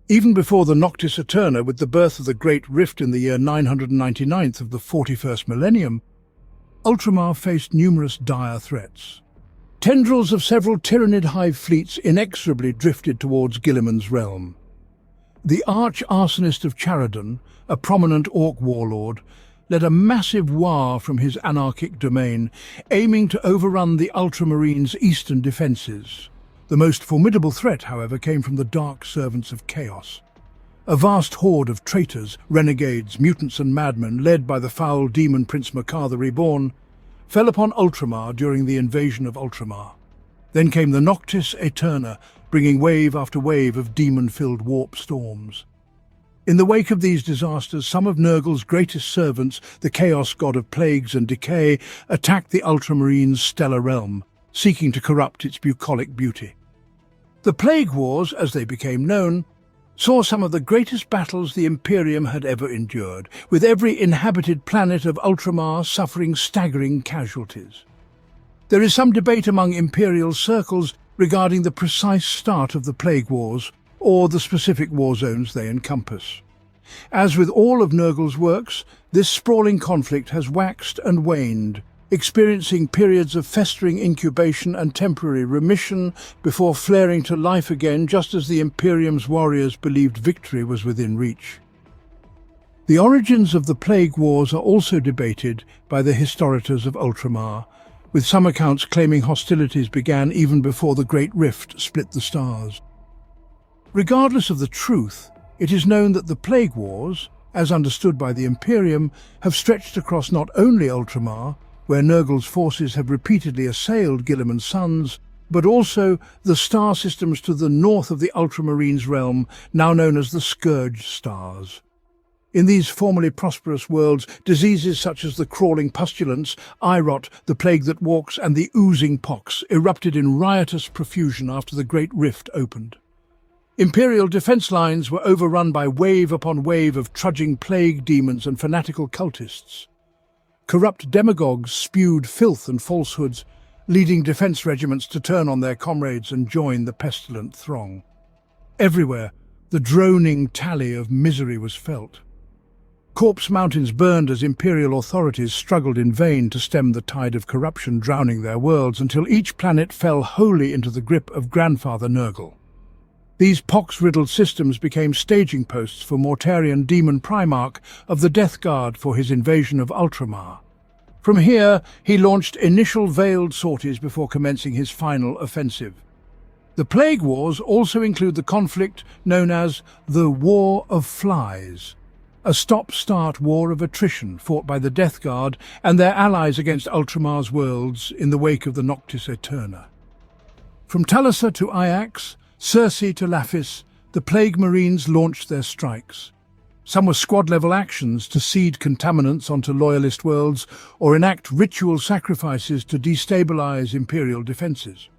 Even before the Noctis Eterna, with the birth of the Great Rift in the year 999 of the 41st millennium, Ultramar faced numerous dire threats. Tendrils of several Tyrannid hive fleets inexorably drifted towards Guilliman's realm. The arch-arsonist of Charadon, a prominent orc warlord, led a massive war from his anarchic domain, aiming to overrun the Ultramarines' eastern defences. The most formidable threat, however, came from the Dark Servants of Chaos. A vast horde of traitors, renegades, mutants and madmen, led by the foul demon Prince Makar the Reborn, fell upon Ultramar during the invasion of Ultramar. Then came the Noctis Eterna, bringing wave after wave of demon-filled warp storms. In the wake of these disasters, some of Nurgle's greatest servants, the Chaos God of Plagues and Decay, attacked the Ultramarines' stellar realm, seeking to corrupt its bucolic beauty. The Plague Wars, as they became known, saw some of the greatest battles the Imperium had ever endured, with every inhabited planet of Ultramar suffering staggering casualties. There is some debate among Imperial circles regarding the precise start of the Plague Wars, or the specific war zones they encompass. As with all of Nurgle's works, this sprawling conflict has waxed and waned, experiencing periods of festering incubation and temporary remission before flaring to life again just as the Imperium's warriors believed victory was within reach. The origins of the Plague Wars are also debated by the historians of Ultramar, with some accounts claiming hostilities began even before the Great Rift split the stars. Regardless of the truth, it is known that the Plague Wars, as understood by the Imperium, have stretched across not only Ultramar, where Nurgle's forces have repeatedly assailed Guilliman's sons, but also the star systems to the north of the Ultramarines' realm, now known as the Scourge Stars. In these formerly prosperous worlds, diseases such as the crawling pestilence, eye rot, the plague that walks, and the oozing pox erupted in riotous profusion after the Great Rift opened. Imperial defence lines were overrun by wave upon wave of trudging plague demons and fanatical cultists. Corrupt demagogues spewed filth and falsehoods, leading defence regiments to turn on their comrades and join the pestilent throng. Everywhere, the droning tally of misery was felt. Corpse mountains burned as Imperial authorities struggled in vain to stem the tide of corruption drowning their worlds until each planet fell wholly into the grip of Grandfather Nurgle. These pox-riddled systems became staging posts for Mortarion Demon Primarch of the Death Guard for his invasion of Ultramar. From here, he launched initial veiled sorties before commencing his final offensive. The Plague Wars also include the conflict known as the War of Flies, a stop-start war of attrition fought by the Death Guard and their allies against Ultramar's worlds in the wake of the Noctis Eterna. From Talassa to Iax, Circe to Laphis, the Plague Marines launched their strikes. Some were squad-level actions to seed contaminants onto loyalist worlds or enact ritual sacrifices to destabilize Imperial defences.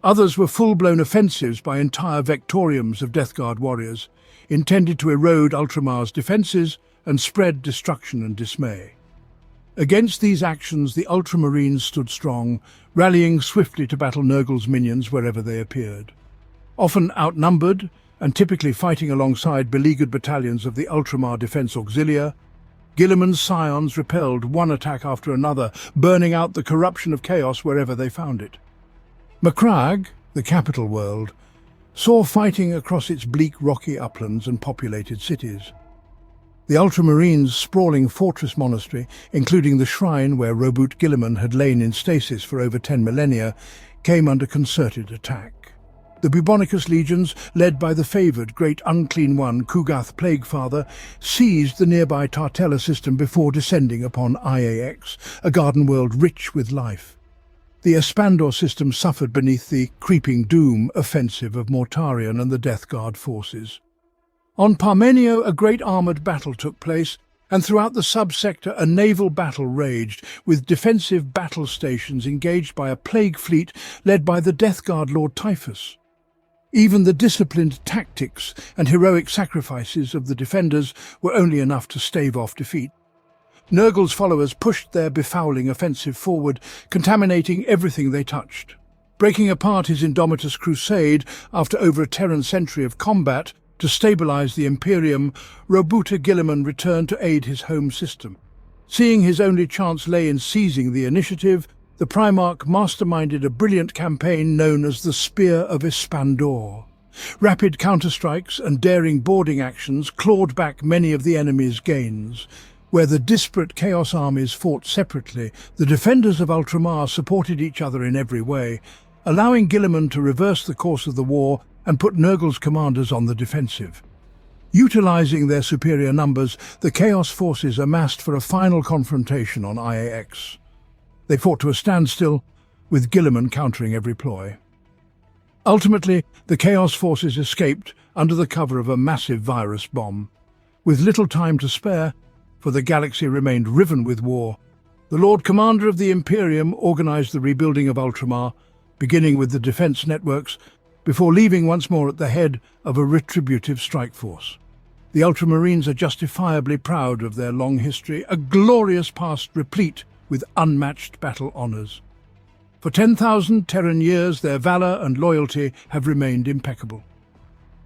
Others were full-blown offensives by entire vectoriums of Death Guard warriors, intended to erode Ultramar's defences and spread destruction and dismay. Against these actions, the Ultramarines stood strong, rallying swiftly to battle Nurgle's minions wherever they appeared. Often outnumbered, and typically fighting alongside beleaguered battalions of the Ultramar Defence Auxilia, Guilliman's scions repelled one attack after another, burning out the corruption of chaos wherever they found it. Macragge, the capital world, saw fighting across its bleak rocky uplands and populated cities. The Ultramarines' sprawling fortress monastery, including the shrine where Roboute Guilliman had lain in stasis for over 10 millennia, came under concerted attack. The Bubonicus legions, led by the favoured Great Unclean One, Kugath Plaguefather, seized the nearby Tartella system before descending upon Iax, a garden world rich with life. The Espandor system suffered beneath the creeping doom offensive of Mortarion and the Death Guard forces. On Parmenio, a great armoured battle took place, and throughout the subsector a naval battle raged, with defensive battle stations engaged by a plague fleet led by the Death Guard Lord Typhus. Even the disciplined tactics and heroic sacrifices of the defenders were only enough to stave off defeat. Nurgle's followers pushed their befouling offensive forward, contaminating everything they touched. Breaking apart his Indomitus crusade after over a Terran century of combat, To stabilize the Imperium, Robuta Guilliman returned to aid his home system. Seeing his only chance lay in seizing the initiative, the Primarch masterminded a brilliant campaign known as the Spear of Ispandor. Rapid counterstrikes and daring boarding actions clawed back many of the enemy's gains. Where the disparate Chaos armies fought separately, the defenders of Ultramar supported each other in every way, allowing Guilliman to reverse the course of the war and put Nurgle's commanders on the defensive. Utilizing their superior numbers, the Chaos forces amassed for a final confrontation on IAX. They fought to a standstill, with Guilliman countering every ploy. Ultimately, the Chaos forces escaped under the cover of a massive virus bomb. With little time to spare, for the galaxy remained riven with war, the Lord Commander of the Imperium organized the rebuilding of Ultramar, beginning with the defense networks, before leaving once more at the head of a retributive strike force. The Ultramarines are justifiably proud of their long history, a glorious past replete with unmatched battle honors. For 10,000 Terran years, their valor and loyalty have remained impeccable.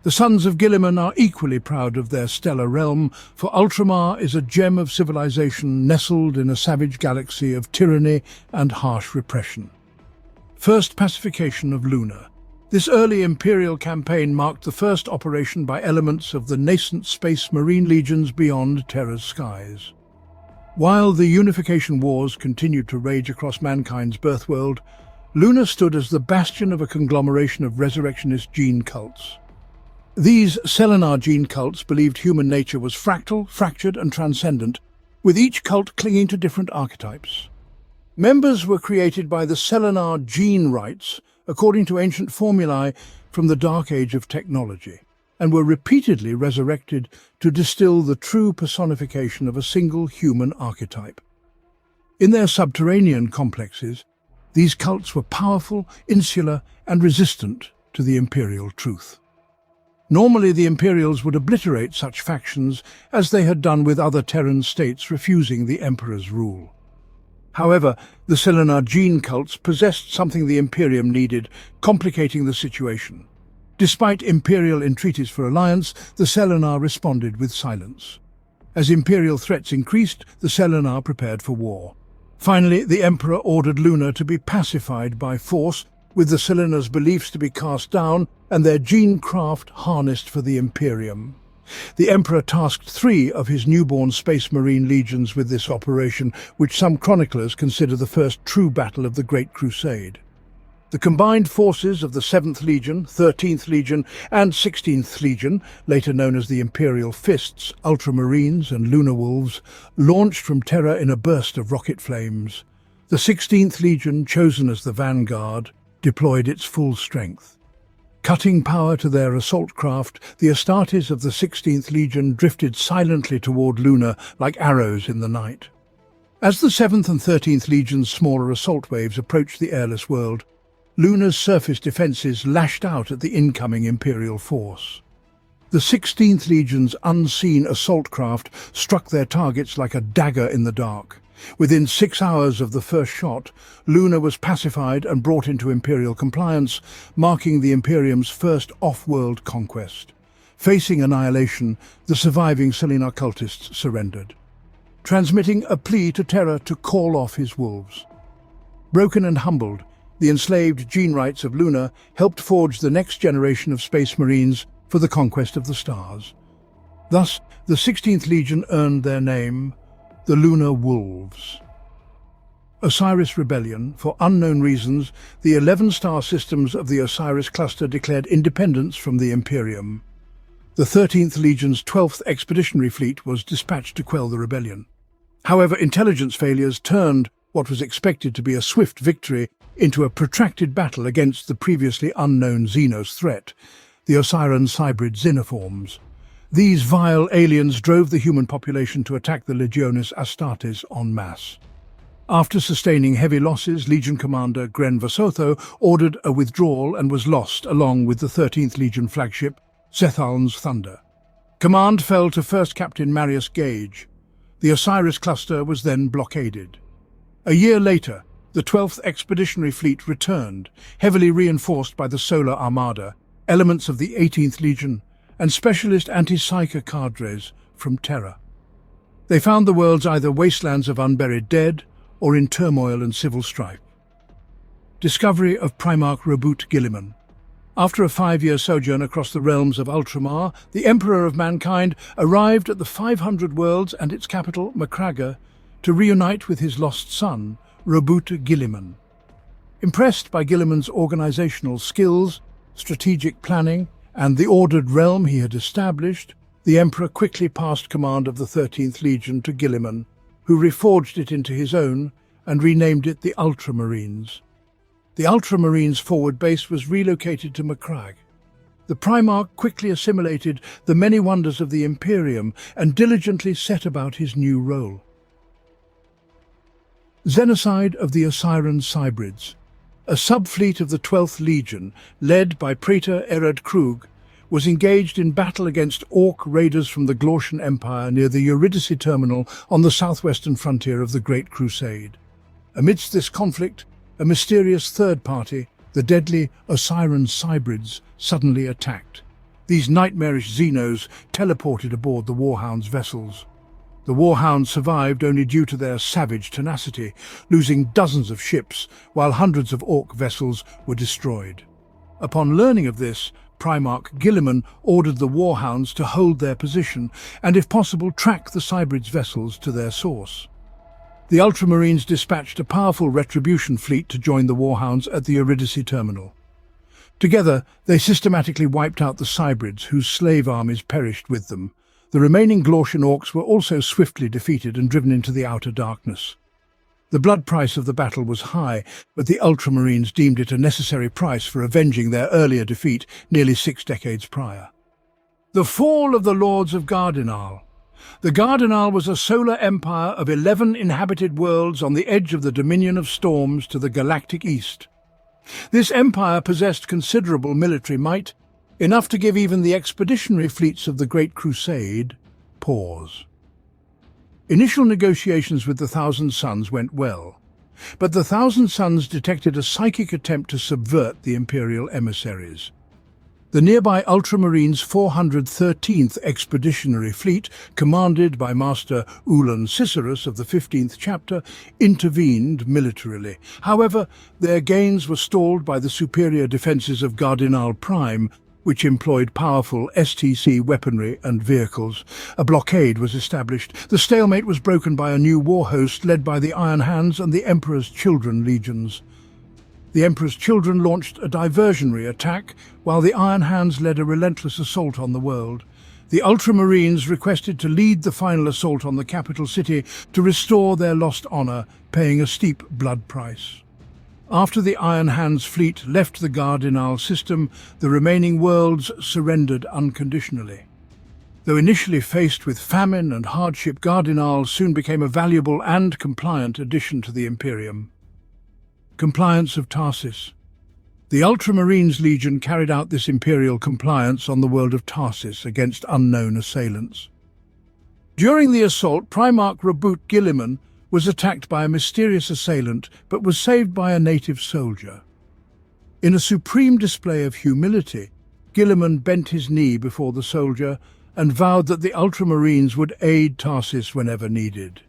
The sons of Guilliman are equally proud of their stellar realm, for Ultramar is a gem of civilization nestled in a savage galaxy of tyranny and harsh repression. First pacification of Luna. This early Imperial campaign marked the first operation by elements of the nascent Space Marine legions beyond Terra's skies. While the Unification Wars continued to rage across mankind's birthworld, Luna stood as the bastion of a conglomeration of resurrectionist gene cults. These Selenar gene cults believed human nature was fractal, fractured and transcendent, with each cult clinging to different archetypes. Members were created by the Selenar gene rites, according to ancient formulae from the Dark Age of technology, and were repeatedly resurrected to distill the true personification of a single human archetype. In their subterranean complexes, these cults were powerful, insular, and resistant to the Imperial truth. Normally, the Imperials would obliterate such factions as they had done with other Terran states refusing the Emperor's rule. However, the Selenar gene cults possessed something the Imperium needed, complicating the situation. Despite Imperial entreaties for alliance, the Selenar responded with silence. As Imperial threats increased, the Selenar prepared for war. Finally, the Emperor ordered Luna to be pacified by force, with the Selenar's beliefs to be cast down and their gene craft harnessed for the Imperium. The Emperor tasked 3 of his newborn Space Marine legions with this operation, which some chroniclers consider the first true battle of the Great Crusade. The combined forces of the 7th Legion, 13th Legion and 16th Legion, later known as the Imperial Fists, Ultramarines and Lunar Wolves, launched from Terra in a burst of rocket flames. The 16th Legion, chosen as the vanguard, deployed its full strength. Cutting power to their assault craft, the Astartes of the 16th Legion drifted silently toward Luna like arrows in the night. As the 7th and 13th Legion's smaller assault waves approached the airless world, Luna's surface defenses lashed out at the incoming Imperial force. The 16th Legion's unseen assault craft struck their targets like a dagger in the dark. Within 6 hours of the first shot, Luna was pacified and brought into Imperial compliance, marking the Imperium's first off-world conquest. Facing annihilation, the surviving Selenar cultists surrendered, transmitting a plea to Terra to call off his wolves. Broken and humbled, the enslaved gene rights of Luna helped forge the next generation of Space Marines for the conquest of the stars. Thus, the 16th Legion earned their name, the Lunar Wolves. Osiris Rebellion. For unknown reasons, the 11 star systems of the Osiris cluster declared independence from the Imperium. The 13th Legion's 12th Expeditionary Fleet was dispatched to quell the rebellion. However, intelligence failures turned what was expected to be a swift victory into a protracted battle against the previously unknown Xenos threat, the Osiran hybrid xenoforms. These vile aliens drove the human population to attack the Legionis Astartes en masse. After sustaining heavy losses, Legion Commander Gren Vasotho ordered a withdrawal and was lost along with the 13th Legion flagship, Zethaln's Thunder. Command fell to First Captain Marius Gage. The Osiris cluster was then blockaded. A year later, the 12th Expeditionary Fleet returned, heavily reinforced by the Solar Armada, elements of the 18th Legion, and specialist anti-psyker cadres from Terra. They found the worlds either wastelands of unburied dead or in turmoil and civil strife. Discovery of Primarch Reboot Guilliman. After a 5-year sojourn across the realms of Ultramar, the Emperor of Mankind arrived at the 500 Worlds and its capital, Macragge, to reunite with his lost son, Reboot Guilliman. Impressed by Guilliman's organizational skills, strategic planning, and the ordered realm he had established, the Emperor quickly passed command of the 13th Legion to Guilliman, who reforged it into his own and renamed it the Ultramarines. The Ultramarines' forward base was relocated to Macragge. The Primarch quickly assimilated the many wonders of the Imperium and diligently set about his new role. Genocide of the Osiran Cybrids. A subfleet of the 12th Legion, led by Praetor Erad Krug, was engaged in battle against Orc raiders from the Glortian Empire near the Eurydice terminal on the southwestern frontier of the Great Crusade. Amidst this conflict, a mysterious third party, the deadly Osiran Cybrids, suddenly attacked. These nightmarish Xenos teleported aboard the Warhound's vessels. The Warhounds survived only due to their savage tenacity, losing dozens of ships, while hundreds of Orc vessels were destroyed. Upon learning of this, Primarch Guilliman ordered the Warhounds to hold their position and, if possible, track the Cybrids' vessels to their source. The Ultramarines dispatched a powerful retribution fleet to join the Warhounds at the Eurydice terminal. Together, they systematically wiped out the Cybrids, whose slave armies perished with them. The remaining Glortian Orcs were also swiftly defeated and driven into the outer darkness. The blood price of the battle was high, but the Ultramarines deemed it a necessary price for avenging their earlier defeat nearly 6 decades prior. The fall of the Lords of Gardinal. The Gardinal was a solar empire of 11 inhabited worlds on the edge of the Dominion of Storms to the galactic east. This empire possessed considerable military might, enough to give even the expeditionary fleets of the Great Crusade pause. Initial negotiations with the Thousand Sons went well, but the Thousand Sons detected a psychic attempt to subvert the Imperial emissaries. The nearby Ultramarines' 413th Expeditionary Fleet, commanded by Master Ulan Cicerus of the 15th chapter, intervened militarily. However, their gains were stalled by the superior defences of Gardinal Prime, which employed powerful STC weaponry and vehicles. A blockade was established. The stalemate was broken by a new war host led by the Iron Hands and the Emperor's Children legions. The Emperor's Children launched a diversionary attack, while the Iron Hands led a relentless assault on the world. The Ultramarines requested to lead the final assault on the capital city to restore their lost honour, paying a steep blood price. After the Iron Hands fleet left the Gardinal system, the remaining worlds surrendered unconditionally. Though initially faced with famine and hardship, Gardinal soon became a valuable and compliant addition to the Imperium. Compliance of Tarsis. The Ultramarines Legion carried out this imperial compliance on the world of Tarsis against unknown assailants. During the assault, Primarch Reboot Guilliman was attacked by a mysterious assailant but was saved by a native soldier. In a supreme display of humility, Guilliman bent his knee before the soldier and vowed that the Ultramarines would aid Tarsis whenever needed.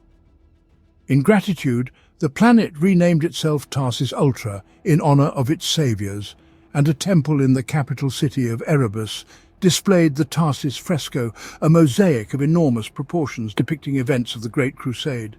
In gratitude, the planet renamed itself Tarsis Ultra in honor of its saviors, and a temple in the capital city of Erebus displayed the Tarsis fresco, a mosaic of enormous proportions depicting events of the Great Crusade.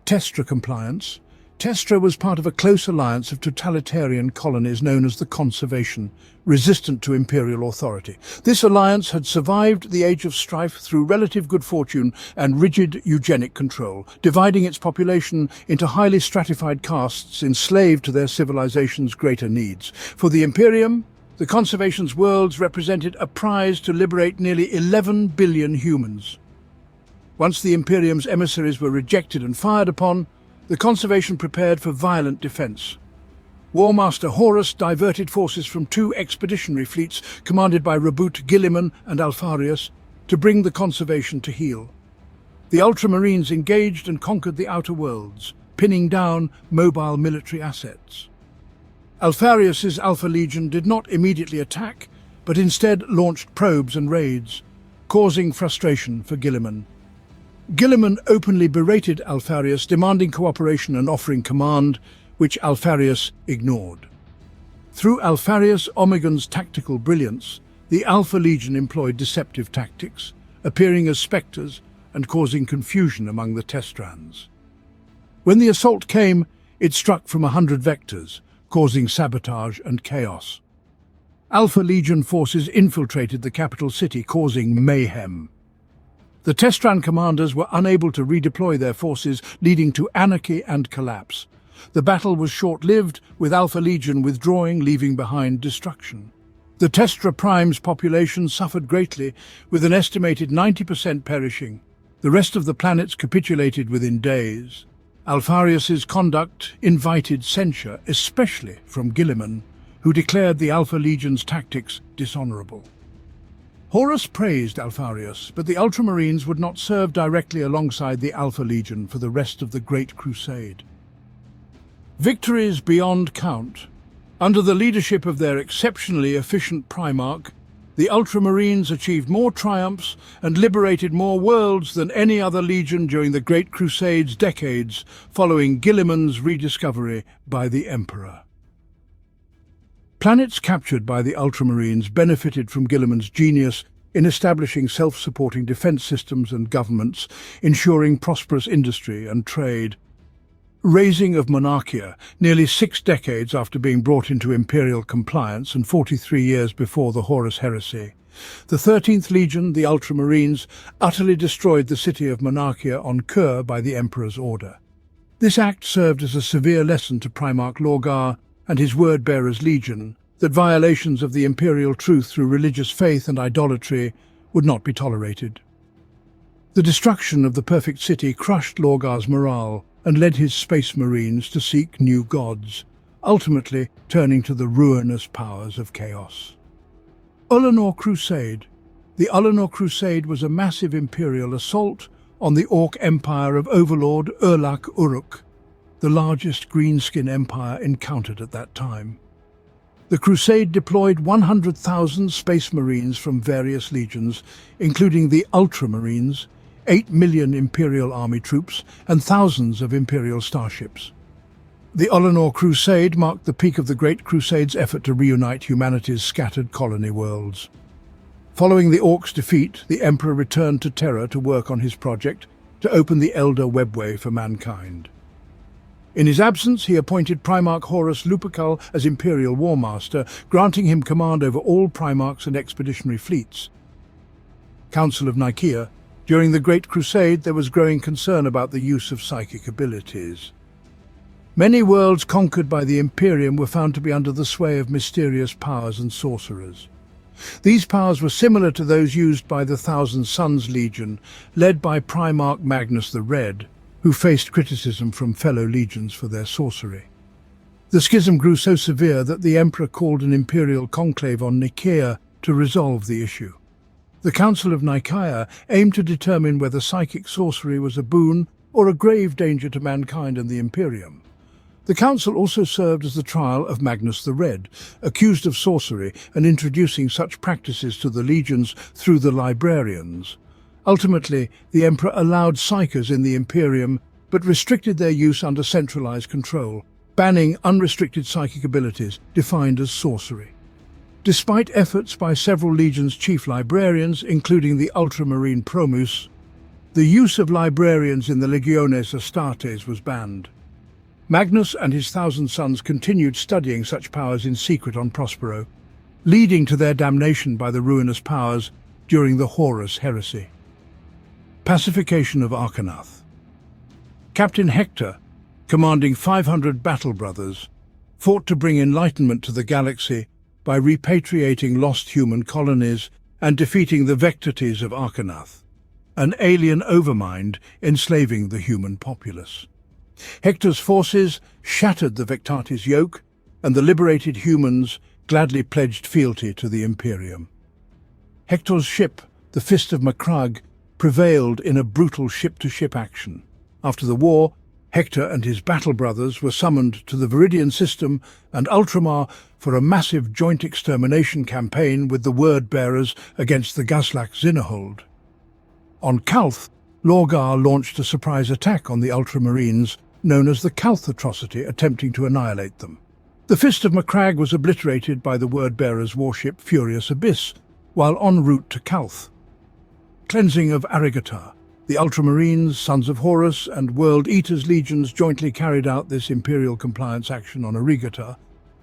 Testra compliance. Testra was part of a close alliance of totalitarian colonies known as the Conservation, resistant to imperial authority. This alliance had survived the age of strife through relative good fortune and rigid eugenic control, dividing its population into highly stratified castes enslaved to their civilization's greater needs. For the Imperium, the Conservation's worlds represented a prize to liberate nearly 11 billion humans. Once the Imperium's emissaries were rejected and fired upon, the Conservation prepared for violent defense. War Master Horus diverted forces from 2 expeditionary fleets commanded by Reboot Guilliman and Alfarius to bring the Conservation to heel. The Ultramarines engaged and conquered the Outer Worlds, pinning down mobile military assets. Alfarius's Alpha Legion did not immediately attack, but instead launched probes and raids, causing frustration for Guilliman. Guilliman openly berated Alpharius, demanding cooperation and offering command, which Alpharius ignored. Through Alpharius Omegon's tactical brilliance, the Alpha Legion employed deceptive tactics, appearing as spectres and causing confusion among the Testrans. When the assault came, it struck from 100 vectors, causing sabotage and chaos. Alpha Legion forces infiltrated the capital city, causing mayhem. The Testran commanders were unable to redeploy their forces, leading to anarchy and collapse. The battle was short-lived, with Alpha Legion withdrawing, leaving behind destruction. The Testra Prime's population suffered greatly, with an estimated 90% perishing. The rest of the planets capitulated within days. Alpharius's conduct invited censure, especially from Guilliman, who declared the Alpha Legion's tactics dishonorable. Horus praised Alpharius, but the Ultramarines would not serve directly alongside the Alpha Legion for the rest of the Great Crusade. Victories beyond count. Under the leadership of their exceptionally efficient Primarch, the Ultramarines achieved more triumphs and liberated more worlds than any other legion during the Great Crusade's decades following Guilliman's rediscovery by the Emperor. Planets captured by the Ultramarines benefited from Guilliman's genius in establishing self-supporting defense systems and governments, ensuring prosperous industry and trade. Raising of Monarchia, nearly 6 decades after being brought into imperial compliance and 43 years before the Horus heresy. The 13th Legion, the Ultramarines, utterly destroyed the city of Monarchia on Kur by the Emperor's order. This act served as a severe lesson to Primarch Lorgar and his word-bearers Legion that violations of the imperial truth through religious faith and idolatry would not be tolerated. The destruction of the perfect city crushed Lorgar's morale and led his space marines to seek new gods, ultimately turning to the ruinous powers of chaos. Ultramar Crusade. The Ultramar Crusade was a massive imperial assault on the Orc Empire of Overlord Urlak Uruk, the largest greenskin empire encountered at that time. The Crusade deployed 100,000 space marines from various legions, including the Ultramarines, 8 million Imperial Army troops, and thousands of Imperial starships. The Ultramar Crusade marked the peak of the Great Crusade's effort to reunite humanity's scattered colony worlds. Following the Orcs' defeat, the Emperor returned to Terra to work on his project to open the Elder Webway for mankind. In his absence, he appointed Primarch Horus Lupercal as Imperial War Master, granting him command over all Primarchs and expeditionary fleets. Council of Nicaea. During the Great Crusade, there was growing concern about the use of psychic abilities. Many worlds conquered by the Imperium were found to be under the sway of mysterious powers and sorcerers. These powers were similar to those used by the Thousand Sons Legion, led by Primarch Magnus the Red, who faced criticism from fellow legions for their sorcery. The schism grew so severe that the Emperor called an imperial conclave on Nicaea to resolve the issue. The Council of Nicaea aimed to determine whether psychic sorcery was a boon or a grave danger to mankind and the Imperium. The Council also served as the trial of Magnus the Red, accused of sorcery and introducing such practices to the legions through the librarians. Ultimately, the Emperor allowed psychers in the Imperium, but restricted their use under centralized control, banning unrestricted psychic abilities defined as sorcery. Despite efforts by several legions' chief librarians, including the Ultramarine Promus, the use of librarians in the Legiones Astartes was banned. Magnus and his Thousand Sons continued studying such powers in secret on Prospero, leading to their damnation by the ruinous powers during the Horus heresy. Pacification of Arcanath. Captain Hector, commanding 500 battle brothers, fought to bring enlightenment to the galaxy by repatriating lost human colonies and defeating the Vectates of Arcanath, an alien overmind enslaving the human populace. Hector's forces shattered the Vectates' yoke, and the liberated humans gladly pledged fealty to the Imperium. Hector's ship, the Fist of Macragge, prevailed in a brutal ship-to-ship action. After the war, Hector and his battle brothers were summoned to the Viridian system and Ultramar for a massive joint extermination campaign with the Word-Bearers against the Gaslak Xinahold. On Calth, Lorgar launched a surprise attack on the Ultramarines, known as the Calth Atrocity, attempting to annihilate them. The Fist of Macragge was obliterated by the Word-Bearers' warship Furious Abyss, while en route to Calth. Cleansing of Arigatar. The Ultramarines, Sons of Horus, and World Eaters legions jointly carried out this Imperial compliance action on Arigatar,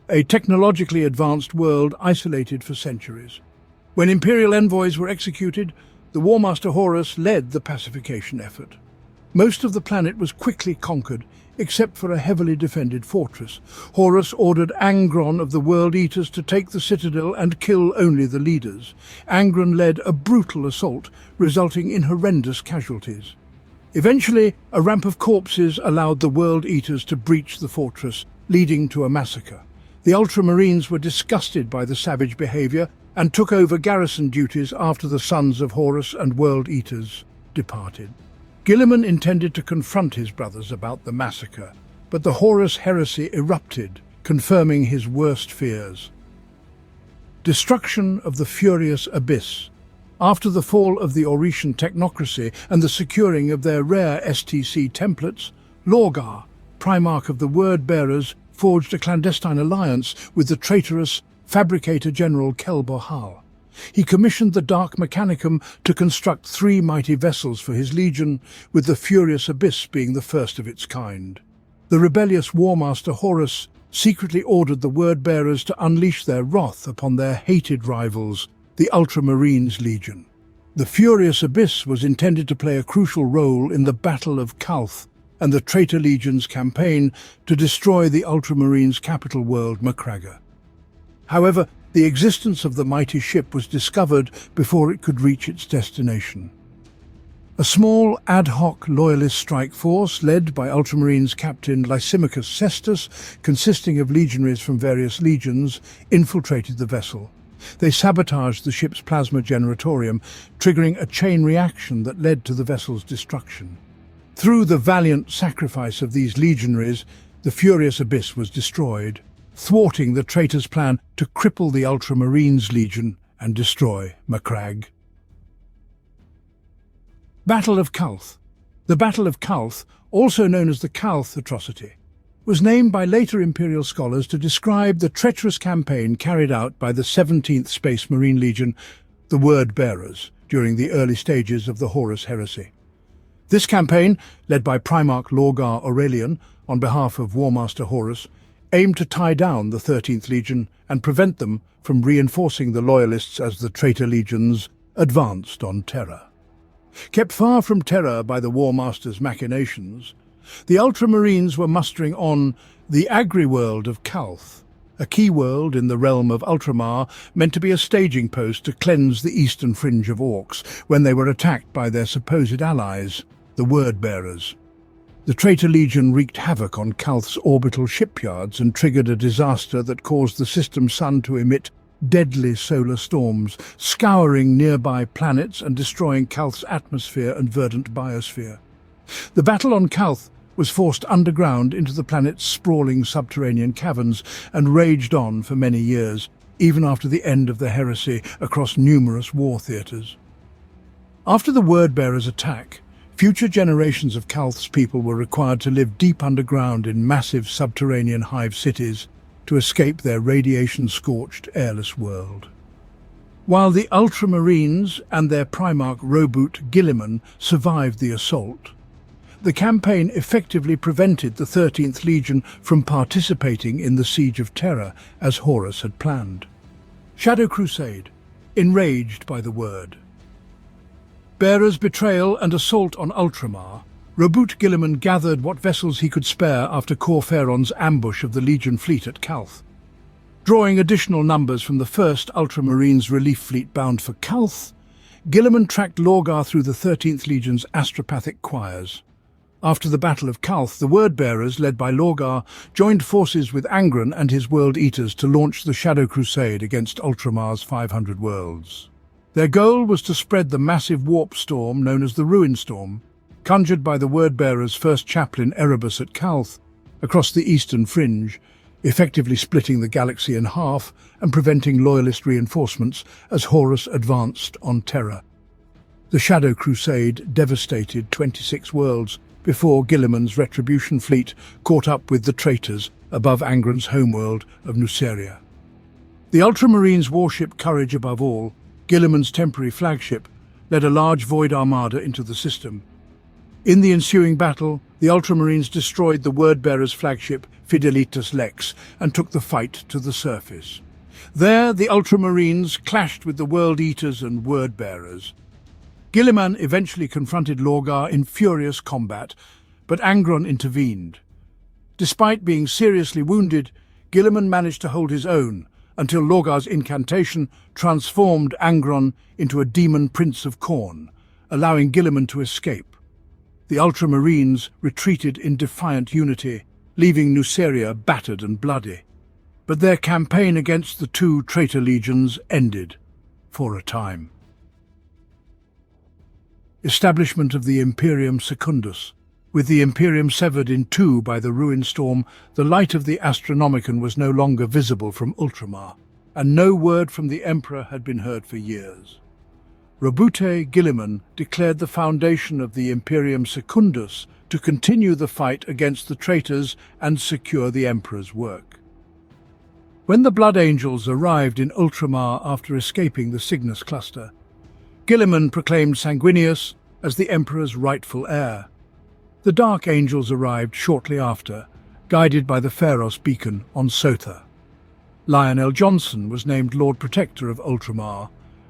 a technologically advanced world isolated for centuries. When Imperial envoys were executed, the War Master Horus led the pacification effort. Most of the planet was quickly conquered, except for a heavily defended fortress. Horus ordered Angron of the World Eaters to take the citadel and kill only the leaders. Angron led a brutal assault, resulting in horrendous casualties. Eventually, a ramp of corpses allowed the World Eaters to breach the fortress, leading to a massacre. The Ultramarines were disgusted by the savage behavior and took over garrison duties after the Sons of Horus and World Eaters departed. Guilliman intended to confront his brothers about the massacre, but the Horus heresy erupted, confirming his worst fears. Destruction of the Furious Abyss. After the fall of the Orician technocracy and the securing of their rare STC templates, Lorgar, Primarch of the Word-Bearers, forged a clandestine alliance with the traitorous Fabricator General Kelbohal. He commissioned the Dark Mechanicum to construct 3 mighty vessels for his legion, with the Furious Abyss being the first of its kind. The rebellious War Master Horus secretly ordered the Word-Bearers to unleash their wrath upon their hated rivals, the Ultramarines Legion. The Furious Abyss was intended to play a crucial role in the Battle of Calth and the Traitor Legion's campaign to destroy the Ultramarines' capital world, Macragge. However, the existence of the mighty ship was discovered before it could reach its destination. A small ad hoc loyalist strike force led by Ultramarines Captain Lysimachus Cestus, consisting of legionaries from various legions, infiltrated the vessel. They sabotaged the ship's plasma generatorium, triggering a chain reaction that led to the vessel's destruction. Through the valiant sacrifice of these legionaries, the Furious Abyss was destroyed, thwarting the traitors' plan to cripple the Ultramarines Legion and destroy Macragge. Battle of Calth. The Battle of Calth, also known as the Calth Atrocity, was named by later Imperial scholars to describe the treacherous campaign carried out by the 17th Space Marine Legion, the Word-Bearers, during the early stages of the Horus heresy. This campaign, led by Primarch Lorgar Aurelian on behalf of War Master Horus, aimed to tie down the 13th Legion and prevent them from reinforcing the Loyalists as the traitor legions advanced on Terra. Kept far from Terra by the War Master's machinations, the Ultramarines were mustering on the agri-world of Calth, a key world in the realm of Ultramar meant to be a staging post to cleanse the eastern fringe of Orcs when they were attacked by their supposed allies, the Word-Bearers. The Traitor Legion wreaked havoc on Calth's orbital shipyards and triggered a disaster that caused the system's sun to emit deadly solar storms, scouring nearby planets and destroying Calth's atmosphere and verdant biosphere. The battle on Calth was forced underground into the planet's sprawling subterranean caverns and raged on for many years, even after the end of the heresy across numerous war theatres. After the Word-Bearers' attack, future generations of Calth's people were required to live deep underground in massive subterranean hive cities to escape their radiation-scorched, airless world. While the Ultramarines and their Primarch Roboute Guilliman survived the assault, the campaign effectively prevented the 13th Legion from participating in the Siege of Terra as Horus had planned. Shadow Crusade, enraged by the word. Bearer's betrayal and assault on Ultramar, Roboute Guilliman gathered what vessels he could spare after Corferon's ambush of the Legion fleet at Calth. Drawing additional numbers from the first Ultramarines relief fleet bound for Calth, Guilliman tracked Lorgar through the 13th Legion's astropathic choirs. After the Battle of Calth, the Word-Bearers, led by Lorgar, joined forces with Angron and his World Eaters to launch the Shadow Crusade against Ultramar's 500 worlds. Their goal was to spread the massive warp storm known as the Ruin Storm, conjured by the word-bearer's first chaplain Erebus at Calth, across the eastern fringe, effectively splitting the galaxy in half and preventing loyalist reinforcements as Horus advanced on Terra. The Shadow Crusade devastated 26 worlds before Guilliman's Retribution fleet caught up with the traitors above Angron's homeworld of Nuceria. The Ultramarines' warship Courage above all, Guilliman's temporary flagship, led a large void armada into the system. In the ensuing battle, the Ultramarines destroyed the word-bearer's flagship Fidelitas Lex and took the fight to the surface. There, the Ultramarines clashed with the World Eaters and Word-bearers. Guilliman eventually confronted Lorgar in furious combat, but Angron intervened. Despite being seriously wounded, Guilliman managed to hold his own until Lorgar's incantation transformed Angron into a demon prince of Khorne, allowing Guilliman to escape. The Ultramarines retreated in defiant unity, leaving Nuceria battered and bloody. But their campaign against the two traitor legions ended, for a time. Establishment of the Imperium Secundus. With the Imperium severed in two by the ruin storm, the light of the Astronomicon was no longer visible from Ultramar, and no word from the Emperor had been heard for years. Roboute Guilliman declared the foundation of the Imperium Secundus to continue the fight against the traitors and secure the Emperor's work. When the Blood Angels arrived in Ultramar after escaping the Cygnus cluster, Guilliman proclaimed Sanguinius as the Emperor's rightful heir. The Dark Angels arrived shortly after, guided by the Pharos beacon on Sotha. Lionel Johnson was named Lord Protector of Ultramar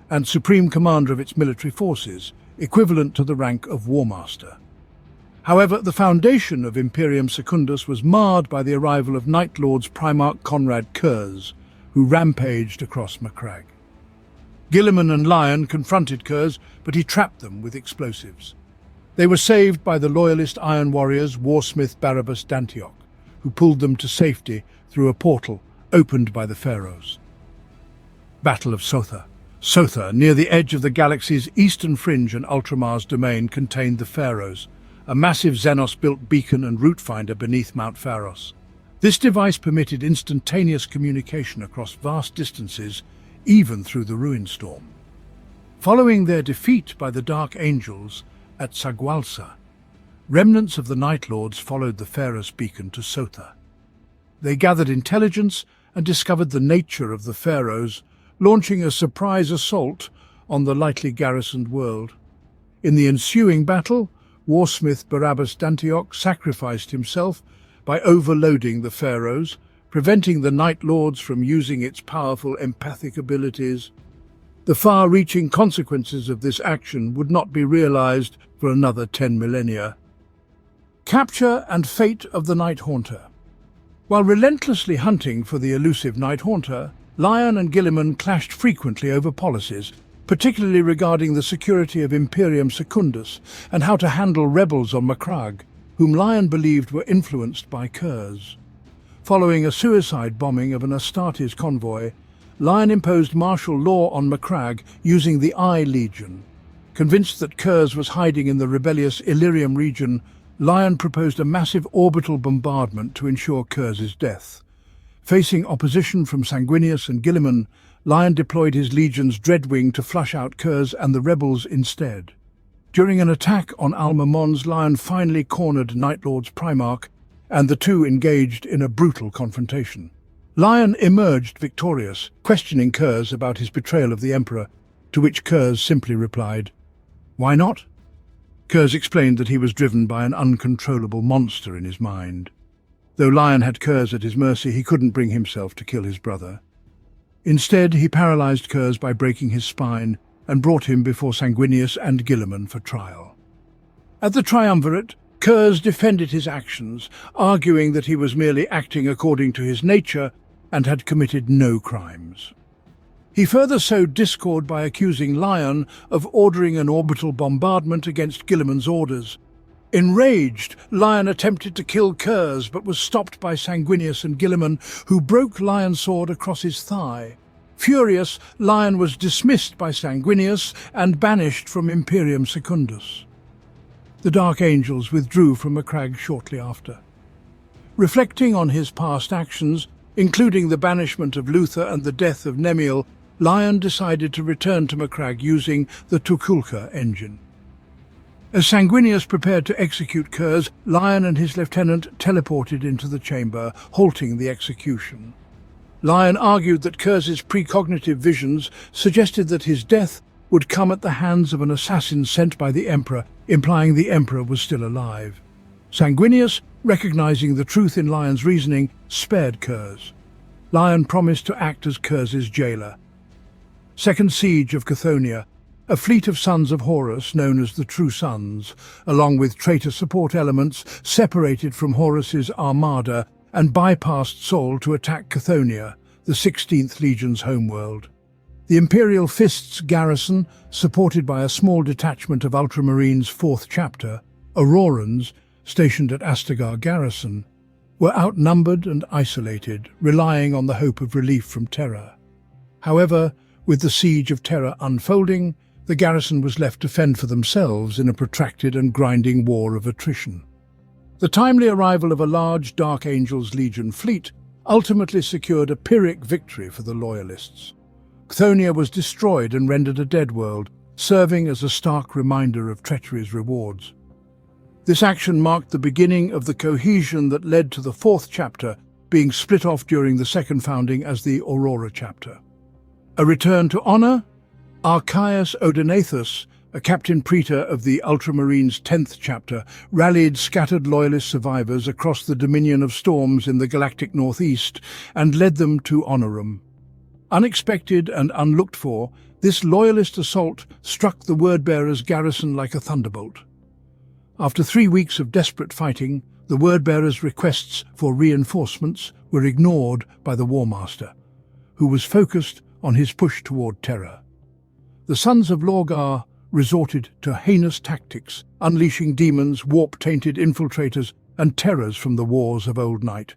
and Supreme Commander of its military forces, equivalent to the rank of War Master. However, the foundation of Imperium Secundus was marred by the arrival of Night Lords Primarch Conrad Kurz, who rampaged across Macragge. Guilliman and Lion confronted Kurz, but he trapped them with explosives. They were saved by the loyalist Iron Warriors Warsmith Barabbas Dantioch, who pulled them to safety through a portal opened by the Pharaohs. Battle of Sotha. Sotha, near the edge of the galaxy's eastern fringe and Ultramar's domain, contained the Pharaohs, a massive Xenos-built beacon and route finder beneath Mount Pharos. This device permitted instantaneous communication across vast distances, even through the ruin storm. Following their defeat by the Dark Angels at Sagwalsa, remnants of the Night Lords followed the Pharos beacon to Sotha. They gathered intelligence and discovered the nature of the Pharaohs, launching a surprise assault on the lightly garrisoned world. In the ensuing battle, Warsmith Barabbas Dantioch sacrificed himself by overloading the Pharaohs, preventing the Night Lords from using its powerful empathic abilities. The far-reaching consequences of this action would not be realized for another 10 millennia. Capture and fate of the Night Haunter. While relentlessly hunting for the elusive Night Haunter, Lion and Guilliman clashed frequently over policies, particularly regarding the security of Imperium Secundus and how to handle rebels on Macragge, whom Lion believed were influenced by Kurz. Following a suicide bombing of an Astartes convoy, Lion imposed martial law on Macragge using the Eye Legion. Convinced that Kurz was hiding in the rebellious Illyrium region, Lion proposed a massive orbital bombardment to ensure Kurz's death. Facing opposition from Sanguinius and Guilliman, Lion deployed his legion's Dreadwing to flush out Kurz and the rebels instead. During an attack on Alma Mons, Lion finally cornered Night Lord's Primarch, and the two engaged in a brutal confrontation. Lion emerged victorious, questioning Kurz about his betrayal of the Emperor, to which Kurz simply replied, "Why not?" Kurz explained that he was driven by an uncontrollable monster in his mind. Though Lion had Kurz at his mercy, he couldn't bring himself to kill his brother. Instead, he paralyzed Kurz by breaking his spine and brought him before Sanguinius and Guilliman for trial. At the triumvirate, Kurz defended his actions, arguing that he was merely acting according to his nature and had committed no crimes. He further sowed discord by accusing Lion of ordering an orbital bombardment against Guilliman's orders. Enraged, Lion attempted to kill Kurz but was stopped by Sanguinius and Guilliman, who broke Lion's sword across his thigh. Furious, Lion was dismissed by Sanguinius and banished from Imperium Secundus. the Dark Angels withdrew from Macragge shortly after. Reflecting on his past actions, including the banishment of Luther and the death of Nemiel, Lion decided to return to Macragge using the Tukulka engine. As Sanguinius prepared to execute Kurz, Lion and his lieutenant teleported into the chamber, halting the execution. Lion argued that Kurz's precognitive visions suggested that his death would come at the hands of an assassin sent by the Emperor, implying the Emperor was still alive. Sanguinius, recognizing the truth in Lion's reasoning, spared Kurz. Lion promised to act as Kurz's jailer. Second Siege of Chthoniya. A fleet of sons of Horus, known as the True Sons, along with traitor support elements, separated from Horus's armada and bypassed Sol to attack Chthoniya, the 16th Legion's homeworld. The Imperial Fist's garrison, supported by a small detachment of Ultramarines' 4th chapter, Aurorans, stationed at Astagar Garrison, were outnumbered and isolated, relying on the hope of relief from Terra. However, with the siege of Terra unfolding, the garrison was left to fend for themselves in a protracted and grinding war of attrition. The timely arrival of a large Dark Angels Legion fleet ultimately secured a Pyrrhic victory for the Loyalists. Chthoniya was destroyed and rendered a dead world, serving as a stark reminder of treachery's rewards. This action marked the beginning of the cohesion that led to the 4th chapter being split off during the second founding as the Aurora chapter. A return to honor? Archias Odenathus, a captain praetor of the Ultramarines' 10th chapter, rallied scattered Loyalist survivors across the Dominion of Storms in the galactic northeast and led them to Honorum. Unexpected and unlooked for, this Loyalist assault struck the Wordbearers' garrison like a thunderbolt. After 3 weeks of desperate fighting, the Wordbearers' requests for reinforcements were ignored by the War Master, who was focused on his push toward Terra. The Sons of Lorgar resorted to heinous tactics, unleashing demons, warp-tainted infiltrators, and terrors from the wars of Old Night.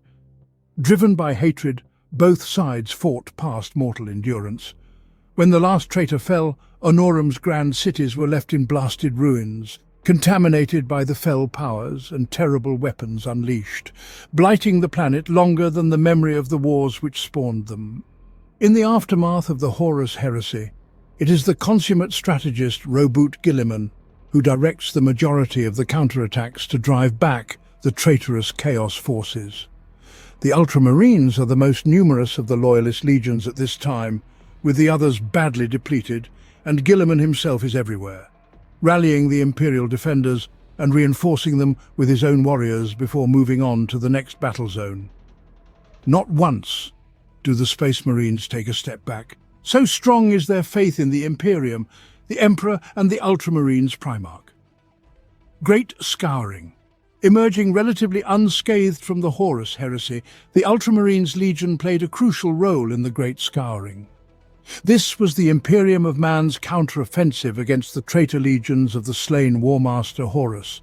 Driven by hatred, both sides fought past mortal endurance. When the last traitor fell, Honorum's grand cities were left in blasted ruins, contaminated by the fell powers and terrible weapons unleashed, blighting the planet longer than the memory of the wars which spawned them. In the aftermath of the Horus heresy, it is the consummate strategist Roboute Guilliman who directs the majority of the counterattacks to drive back the traitorous Chaos forces. The Ultramarines are the most numerous of the Loyalist legions at this time, with the others badly depleted, and Guilliman himself is everywhere, rallying the Imperial defenders and reinforcing them with his own warriors before moving on to the next battle zone. Not once do the Space Marines take a step back. So strong is their faith in the Imperium, the Emperor and the Ultramarines Primarch. Great Scouring. Emerging relatively unscathed from the Horus heresy, the Ultramarines Legion played a crucial role in the Great Scouring. This was the Imperium of Man's counter-offensive against the traitor legions of the slain War Master Horus,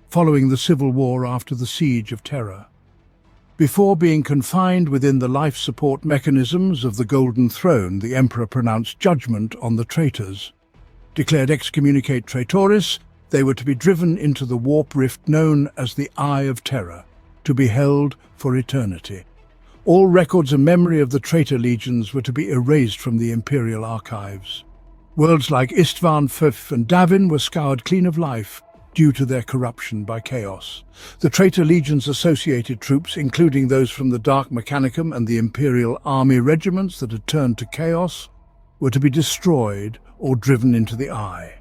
following the civil war after the Siege of Terra. Before being confined within the life support mechanisms of the Golden Throne, the Emperor pronounced judgment on the traitors. Declared excommunicate traitoris, they were to be driven into the warp rift known as the Eye of Terror, to be held for eternity. All records and memory of the traitor legions were to be erased from the Imperial archives. Worlds like Istvan, Fif and Davin were scoured clean of life, due to their corruption by Chaos. The traitor legions' associated troops, including those from the Dark Mechanicum and the Imperial Army regiments that had turned to Chaos, were to be destroyed or driven into the Eye.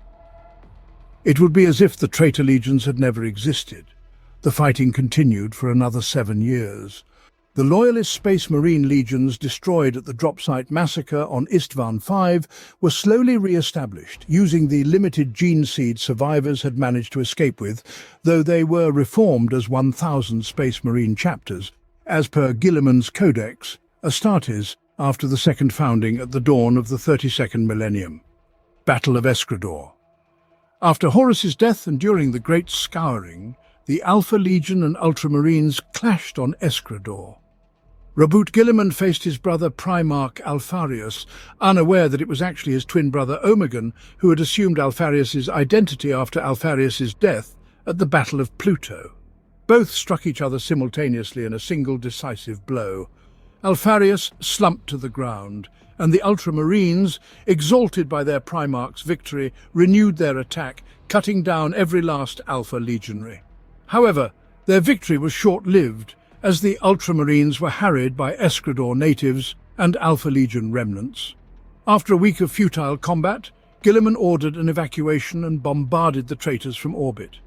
It would be as if the traitor legions had never existed. The fighting continued for another 7 years. The Loyalist Space Marine legions destroyed at the drop site massacre on Istvan V were slowly re-established, using the limited gene seed survivors had managed to escape with, though they were reformed as 1,000 Space Marine chapters, as per Guilliman's Codex, Astartes, after the second founding at the dawn of the 32nd millennium. Battle of Escrador. After Horus's death and during the Great Scouring, the Alpha Legion and Ultramarines clashed on Escrador. Roboute Guilliman faced his brother Primarch Alpharius, unaware that it was actually his twin brother Omegon who had assumed Alpharius's identity after Alpharius's death at the Battle of Pluto. Both struck each other simultaneously in a single decisive blow. Alpharius slumped to the ground, and the Ultramarines, exalted by their Primarch's victory, renewed their attack, cutting down every last Alpha legionary. However, their victory was short-lived, as the Ultramarines were harried by Escrador natives and Alpha Legion remnants. After a week of futile combat, Guilliman ordered an evacuation and bombarded the traitors from orbit.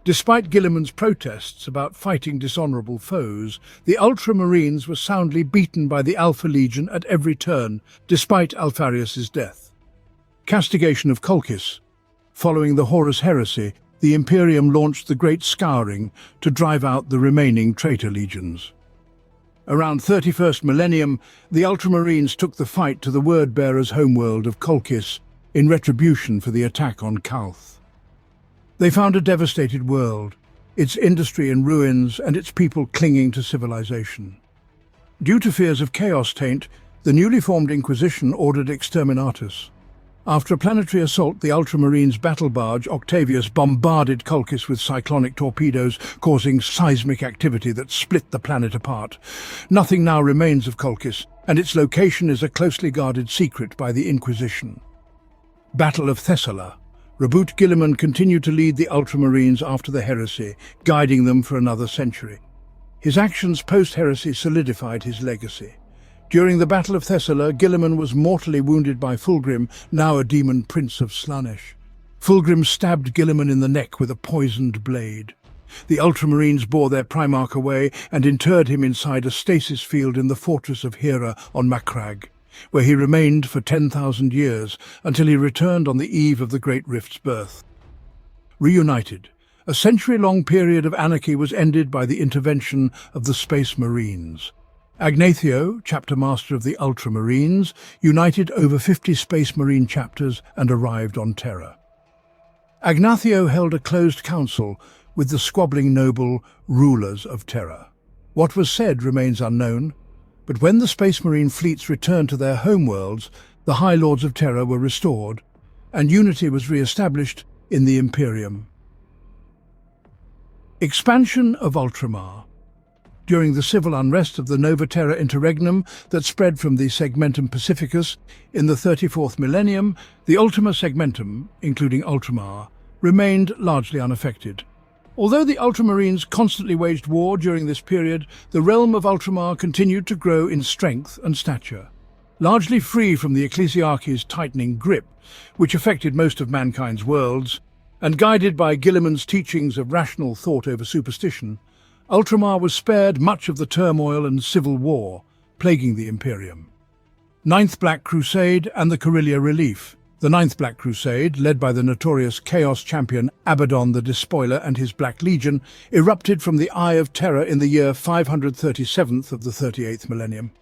Despite Guilliman's protests about fighting dishonorable foes, the Ultramarines were soundly beaten by the Alpha Legion at every turn, despite Alpharius's death. Castigation of Colchis. Following the Horus heresy, the Imperium launched the Great Scouring to drive out the remaining traitor legions. Around 31st millennium, the Ultramarines took the fight to the word-bearer's homeworld of Colchis in retribution for the attack on Calth. They found a devastated world, its industry in ruins and its people clinging to civilization. Due to fears of chaos taint, the newly formed Inquisition ordered exterminatus. After a planetary assault, the Ultramarines' battle barge Octavius bombarded Colchis with cyclonic torpedoes, causing seismic activity that split the planet apart. Nothing now remains of Colchis, and its location is a closely guarded secret by the Inquisition. Battle of Thessala. Reboot Guilliman continued to lead the Ultramarines after the heresy, guiding them for another century. His actions post-heresy solidified his legacy. During the Battle of Thessala, Guilliman was mortally wounded by Fulgrim, now a demon prince of Slaanesh. Fulgrim stabbed Guilliman in the neck with a poisoned blade. The Ultramarines bore their Primarch away and interred him inside a stasis field in the fortress of Hera on Macragge, where he remained for 10,000 years until he returned on the eve of the Great Rift's birth. Reunited, a century-long period of anarchy was ended by the intervention of the Space Marines. Agnathio, chapter master of the Ultramarines, united over 50 Space Marine chapters and arrived on Terra. Agnathio held a closed council with the squabbling noble rulers of Terra. What was said remains unknown, but when the Space Marine fleets returned to their homeworlds, the High Lords of Terra were restored, and unity was re-established in the Imperium. Expansion of Ultramar. During the civil unrest of the Nova Terra Interregnum that spread from the Segmentum Pacificus in the 34th millennium, the Ultima Segmentum, including Ultramar, remained largely unaffected. Although the Ultramarines constantly waged war during this period, the realm of Ultramar continued to grow in strength and stature. Largely free from the Ecclesiarchy's tightening grip, which affected most of mankind's worlds, and guided by Guilliman's teachings of rational thought over superstition, Ultramar was spared much of the turmoil and civil war plaguing the Imperium. Ninth Black Crusade and the Corellia Relief. The Ninth Black Crusade, led by the notorious Chaos champion Abaddon the Despoiler and his Black Legion, erupted from the Eye of Terror in the year 537 of the 38th millennium.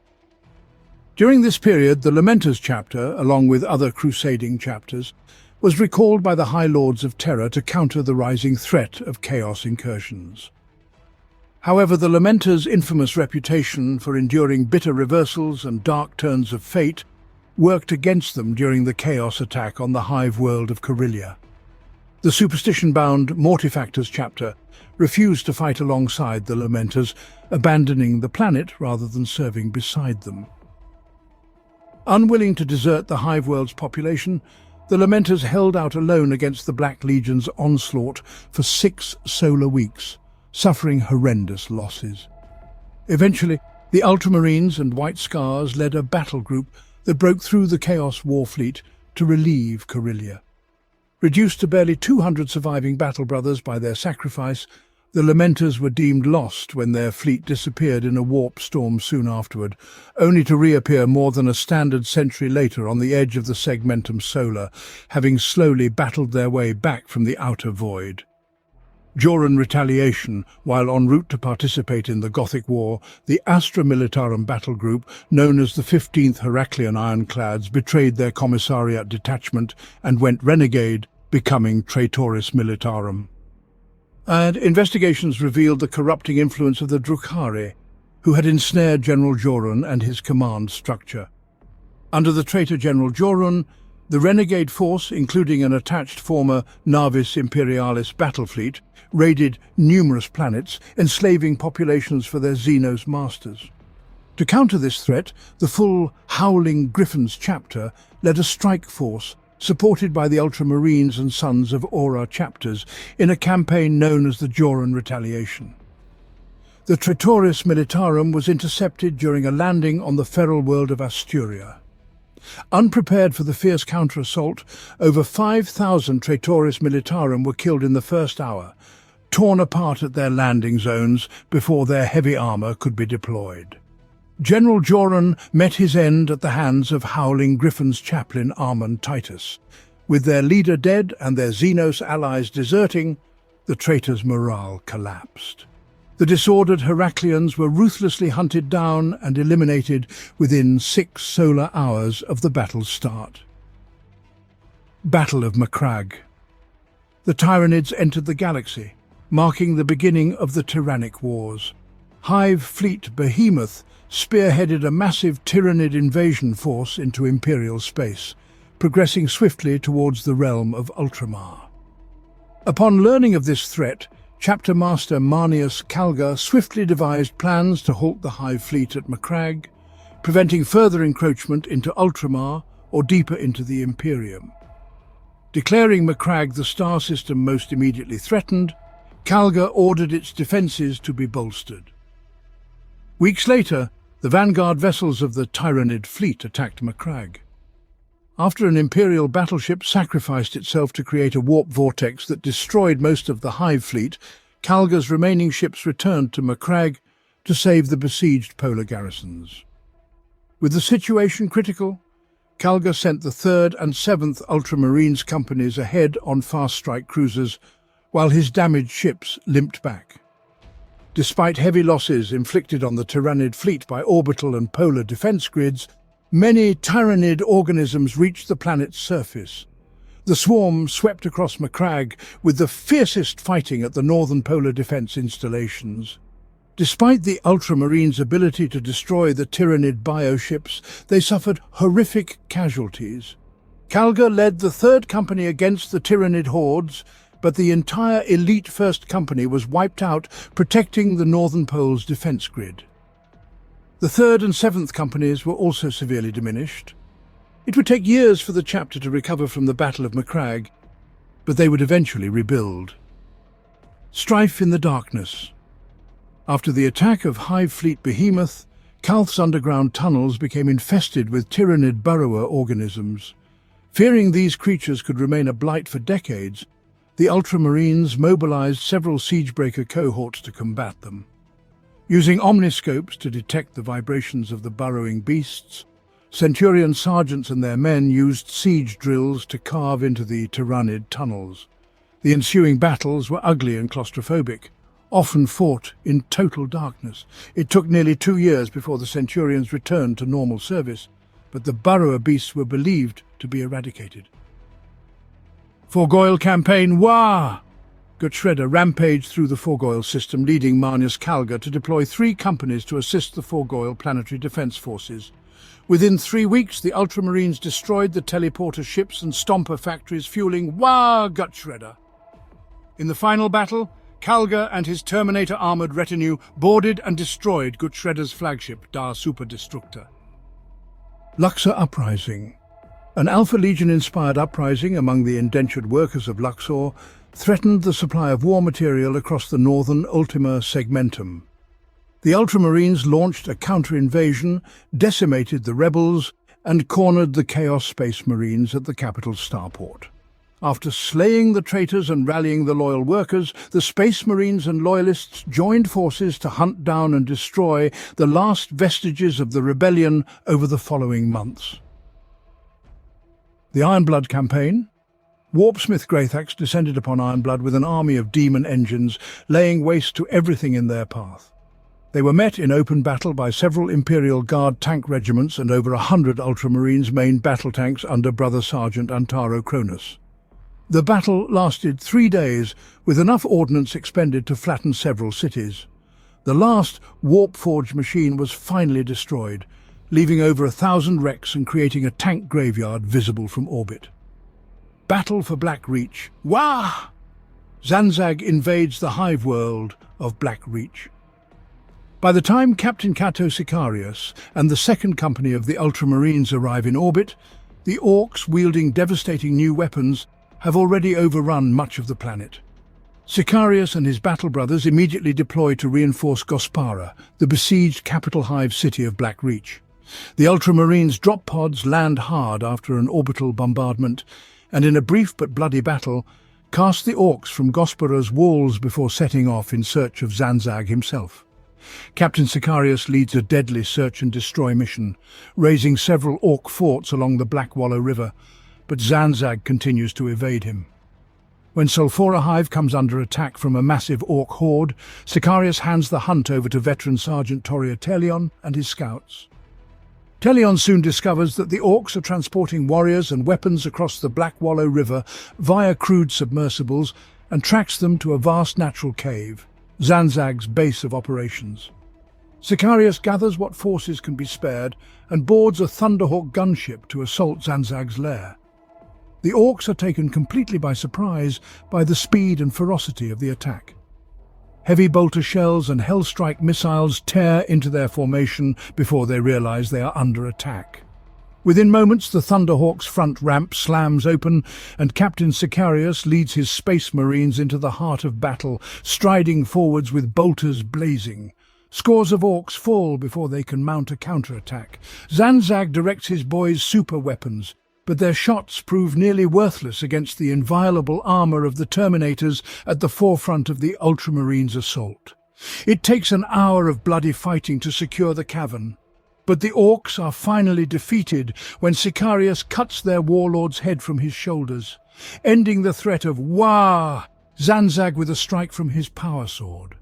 During this period, the Lamenter's chapter, along with other crusading chapters, was recalled by the High Lords of Terror to counter the rising threat of Chaos incursions. However, the Lamenter's infamous reputation for enduring bitter reversals and dark turns of fate worked against them during the Chaos attack on the hive world of Corellia. The superstition-bound Mortifactors chapter refused to fight alongside the Lamenters, abandoning the planet rather than serving beside them. Unwilling to desert the hive world's population, the Lamenters held out alone against the Black Legion's onslaught for 6 solar weeks, suffering horrendous losses. Eventually, the Ultramarines and White Scars led a battle group that broke through the Chaos war fleet to relieve Corellia. Reduced to barely 200 surviving battle brothers by their sacrifice, the Lamenters were deemed lost when their fleet disappeared in a warp storm soon afterward, only to reappear more than a standard century later on the edge of the Segmentum Solar, having slowly battled their way back from the outer void. During retaliation, while en route to participate in the Gothic War, the Astra Militarum battle group, known as the 15th Heraclean Ironclads, betrayed their commissariat detachment and went renegade, becoming Traitoris Militarum. And investigations revealed the corrupting influence of the Drukhari, who had ensnared General Jorun and his command structure. Under the traitor General Jorun, The renegade force, including an attached former Navis Imperialis battle fleet, raided numerous planets, enslaving populations for their Xenos masters. To counter this threat, the full Howling Griffins chapter led a strike force, supported by the Ultramarines and Sons of Aura chapters, in a campaign known as the Joran Retaliation. The Traitoris Militarum was intercepted during a landing on the feral world of Asturia. Unprepared for the fierce counter-assault, over 5,000 Traitoris Militarum were killed in the first hour, torn apart at their landing zones before their heavy armor could be deployed. General Joran met his end at the hands of Howling Griffin's chaplain Armand Titus. With their leader dead and their Xenos allies deserting, the traitors' morale collapsed. The disordered Heracleans were ruthlessly hunted down and eliminated within 6 solar hours of the battle's start. Battle of Macragge. The Tyranids entered the galaxy, marking the beginning of the Tyrannic Wars. Hive Fleet Behemoth spearheaded a massive Tyranid invasion force into Imperial space, progressing swiftly towards the realm of Ultramar. Upon learning of this threat, Chapter Master Marnius Calgar swiftly devised plans to halt the Hive Fleet at Macragge, preventing further encroachment into Ultramar or deeper into the Imperium. Declaring Macragge the star system most immediately threatened, Calgar ordered its defences to be bolstered. Weeks later, the vanguard vessels of the Tyranid fleet attacked Macragge. After an Imperial battleship sacrificed itself to create a warp vortex that destroyed most of the Hive fleet, Calgar's remaining ships returned to Macragge to save the besieged polar garrisons. With the situation critical, Calgar sent the 3rd and 7th Ultramarines companies ahead on fast-strike cruisers, while his damaged ships limped back. Despite heavy losses inflicted on the Tyranid fleet by orbital and polar defense grids, many Tyranid organisms reached the planet's surface. The swarm swept across Macragge with the fiercest fighting at the northern polar defense installations. Despite the Ultramarines' ability to destroy the Tyranid bioships, they suffered horrific casualties. Calgar led the 3rd Company against the Tyranid hordes, but the entire elite 1st Company was wiped out, protecting the Northern Pole's defense grid. The 3rd and 7th Companies were also severely diminished. It would take years for the chapter to recover from the Battle of Macragge, but they would eventually rebuild. Strife in the darkness. After the attack of Hive Fleet Behemoth, Calth's underground tunnels became infested with Tyranid burrower organisms. Fearing these creatures could remain a blight for decades, the Ultramarines mobilized several siegebreaker cohorts to combat them. Using omniscopes to detect the vibrations of the burrowing beasts, Centurion sergeants and their men used siege drills to carve into the Tyranid tunnels. The ensuing battles were ugly and claustrophobic, often fought in total darkness. It took nearly 2 years before the Centurions returned to normal service, but the burrower beasts were believed to be eradicated. Forgoil Campaign Wah! Gutshredder rampaged through the Forgoil system, leading Marnius Calgar to deploy 3 companies to assist the Forgoil planetary defense forces. Within 3 weeks, the Ultramarines destroyed the teleporter ships and stomper factories, fueling Wah! Gutshredder. In the final battle, Calgar and his Terminator-armored retinue boarded and destroyed Gutshredder's flagship, Dar Super Destructor. Luxor Uprising. An Alpha Legion-inspired uprising among the indentured workers of Luxor threatened the supply of war material across the northern Ultima Segmentum. The Ultramarines launched a counter-invasion, decimated the rebels, and cornered the Chaos Space Marines at the capital's starport. After slaying the traitors and rallying the loyal workers, the Space Marines and Loyalists joined forces to hunt down and destroy the last vestiges of the rebellion over the following months. The Ironblood Campaign. Warpsmith Greythax descended upon Ironblood with an army of demon engines, laying waste to everything in their path. They were met in open battle by several Imperial Guard tank regiments and over 100 Ultramarines main battle tanks under Brother Sergeant Antaro Cronus. The battle lasted 3 days, with enough ordnance expended to flatten several cities. The last Warpforge machine was finally destroyed, leaving over 1,000 wrecks and creating a tank graveyard visible from orbit. Battle for Black Reach. Wah! Zanzag invades the hive world of Black Reach. By the time Captain Cato Sicarius and the second company of the Ultramarines arrive in orbit, the Orcs, wielding devastating new weapons, have already overrun much of the planet. Sicarius and his battle brothers immediately deploy to reinforce Gospara, the besieged capital hive city of Black Reach. The Ultramarines' drop pods land hard after an orbital bombardment, and in a brief but bloody battle, cast the Orcs from Gospara's walls before setting off in search of Zanzag himself. Captain Sicarius leads a deadly search-and-destroy mission, raising several Orc forts along the Black Wallow River, but Zanzag continues to evade him. When Sulphura Hive comes under attack from a massive Orc horde, Sicarius hands the hunt over to veteran Sergeant Toria Telion and his scouts. Telion soon discovers that the Orcs are transporting warriors and weapons across the Black Wallow River via crude submersibles and tracks them to a vast natural cave, Zanzag's base of operations. Sicarius gathers what forces can be spared and boards a Thunderhawk gunship to assault Zanzag's lair. The Orcs are taken completely by surprise by the speed and ferocity of the attack. Heavy bolter shells and Hellstrike missiles tear into their formation before they realize they are under attack. Within moments, the Thunderhawk's front ramp slams open, and Captain Sicarius leads his Space Marines into the heart of battle, striding forwards with bolters blazing. Scores of Orcs fall before they can mount a counterattack. Zanzag directs his boys' super weapons, but their shots prove nearly worthless against the inviolable armor of the Terminators at the forefront of the Ultramarines' assault. It takes an hour of bloody fighting to secure the cavern, but the Orcs are finally defeated when Sicarius cuts their warlord's head from his shoulders, ending the threat of Wah! Zanzag with a strike from his power sword.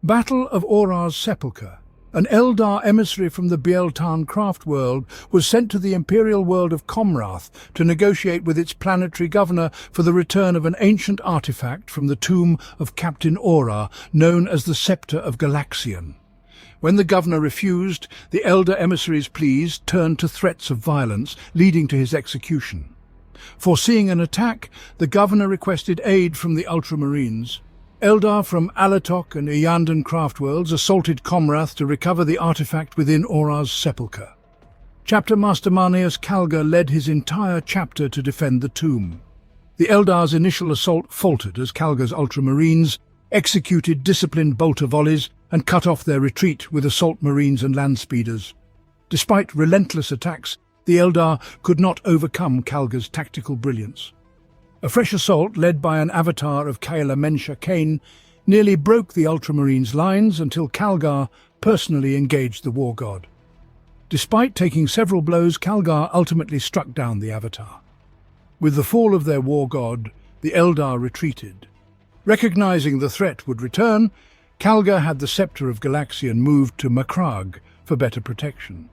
Battle of Aurar's Sepulchre. An Eldar emissary from the Bieltan craft world was sent to the imperial world of Comrath to negotiate with its planetary governor for the return of an ancient artifact from the tomb of Captain Aurar, known as the Scepter of Galaxian. When the governor refused, the Eldar emissary's pleas turned to threats of violence, leading to his execution. Foreseeing an attack, the governor requested aid from the Ultramarines. Eldar from Alatok and Iyandan craftworlds assaulted Comrath to recover the artifact within Aurar's sepulchre. Chapter Master Manius Kalga led his entire chapter to defend the tomb. The Eldar's initial assault faltered as Kalga's Ultramarines executed disciplined bolter volleys and cut off their retreat with assault marines and land speeders. Despite relentless attacks, the Eldar could not overcome Kalga's tactical brilliance. A fresh assault, led by an avatar of Kaela Mensha Kane, nearly broke the Ultramarines' lines until Kalgar personally engaged the war god. Despite taking several blows, Kalgar ultimately struck down the avatar. With the fall of their war god, the Eldar retreated. Recognizing the threat would return, Kalgar had the Scepter of Galaxian moved to Makrag for better protection.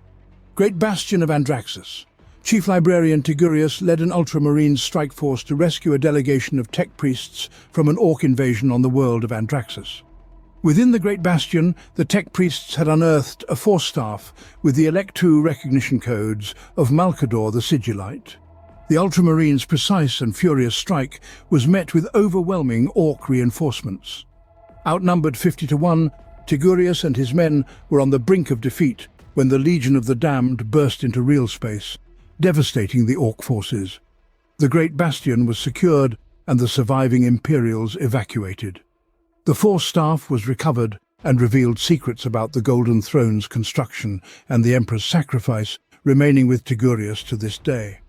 Great Bastion of Andraxis. Chief Librarian Tigurius led an Ultramarine strike force to rescue a delegation of tech priests from an Orc invasion on the world of Andraxis. Within the Great Bastion, the tech priests had unearthed a force staff with the Elect-2 recognition codes of Malkador the Sigillite. The Ultramarines' precise and furious strike was met with overwhelming Orc reinforcements. Outnumbered 50-1, Tigurius and his men were on the brink of defeat when the Legion of the Damned burst into real space, devastating the Orc forces. The Great Bastion was secured and the surviving Imperials evacuated. The force staff was recovered and revealed secrets about the Golden Throne's construction and the Emperor's sacrifice, remaining with Tigurius to this day.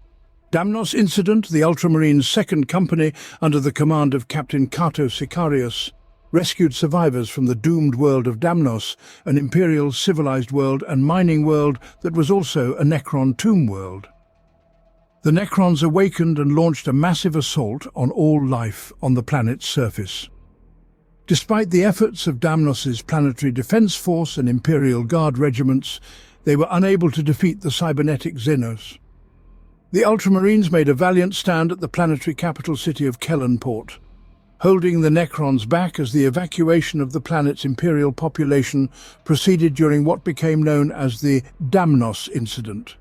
Damnos Incident, the Ultramarines' second company under the command of Captain Cato Sicarius, rescued survivors from the doomed world of Damnos, an Imperial civilized world and mining world that was also a Necron tomb world. The Necrons awakened and launched a massive assault on all life on the planet's surface. Despite the efforts of Damnos's planetary defense force and Imperial Guard regiments, they were unable to defeat the cybernetic Xenos. The Ultramarines made a valiant stand at the planetary capital city of Kellenport. holding the Necrons back as the evacuation of the planet's Imperial population proceeded during what became known as the Damnos Incident.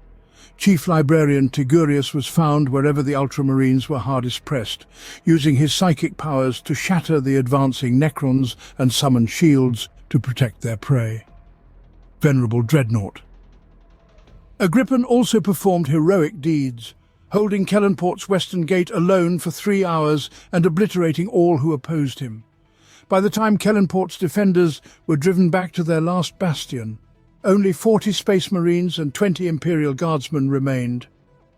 Chief Librarian Tigurius was found wherever the Ultramarines were hardest pressed, using his psychic powers to shatter the advancing Necrons and summon shields to protect their prey. Venerable Dreadnought. Agrippin also performed heroic deeds, holding Kellenport's western gate alone for 3 hours and obliterating all who opposed him. By the time Kellenport's defenders were driven back to their last bastion, only 40 Space Marines and 20 Imperial Guardsmen remained.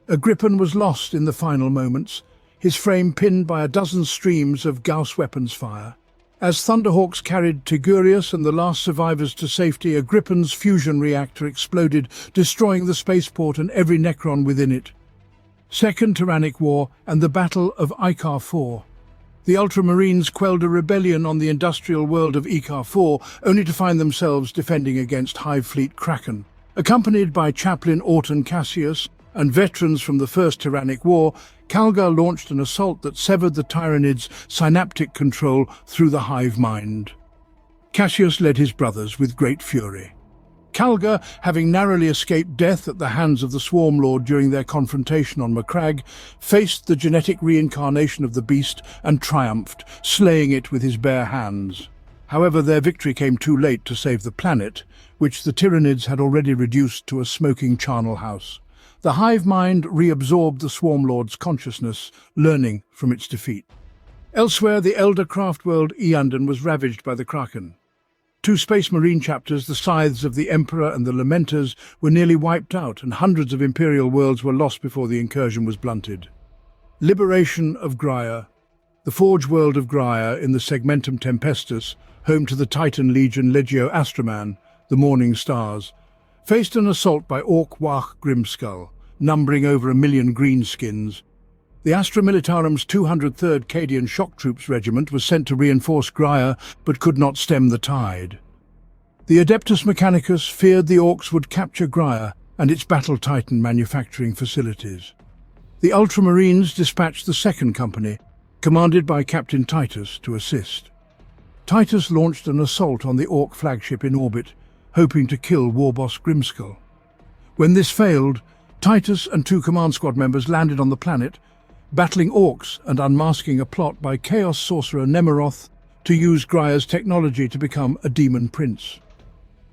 Agrippin was lost in the final moments, his frame pinned by a dozen streams of Gauss weapons fire. As Thunderhawks carried Tigurius and the last survivors to safety, Agrippin's fusion reactor exploded, destroying the spaceport and every Necron within it. Second Tyrannic War and the Battle of Icar 4. The Ultramarines quelled a rebellion on the industrial world of Icar 4, only to find themselves defending against Hive Fleet Kraken. Accompanied by Chaplain Orton Cassius and veterans from the First Tyrannic War, Calgar launched an assault that severed the Tyranids' synaptic control through the hive mind. Cassius led his brothers with great fury. Calgar, having narrowly escaped death at the hands of the Swarm Lord during their confrontation on Macragge, faced the genetic reincarnation of the beast and triumphed, slaying it with his bare hands. However, their victory came too late to save the planet, which the Tyranids had already reduced to a smoking charnel house. The hive mind reabsorbed the Swarm Lord's consciousness, learning from its defeat. Elsewhere, the elder craft world Eandon was ravaged by the Kraken. 2 Space Marine chapters, the Scythes of the Emperor and the Lamenters, were nearly wiped out, and hundreds of Imperial worlds were lost before the incursion was blunted. Liberation of Graia. The Forge world of Graia in the Segmentum Tempestus, home to the Titan Legion Legio Astraman, the Morning Stars, faced an assault by Orc Wach Grimskull, numbering over 1 million greenskins. The Astra Militarum's 203rd Cadian Shock Troops Regiment was sent to reinforce Graia, but could not stem the tide. The Adeptus Mechanicus feared the Orcs would capture Graia and its Battle Titan manufacturing facilities. The Ultramarines dispatched the Second Company, commanded by Captain Titus, to assist. Titus launched an assault on the Orc flagship in orbit, hoping to kill Warboss Grimskull. When this failed, Titus and 2 command squad members landed on the planet, battling Orcs and unmasking a plot by Chaos Sorcerer Nemeroth to use Graia's technology to become a demon prince.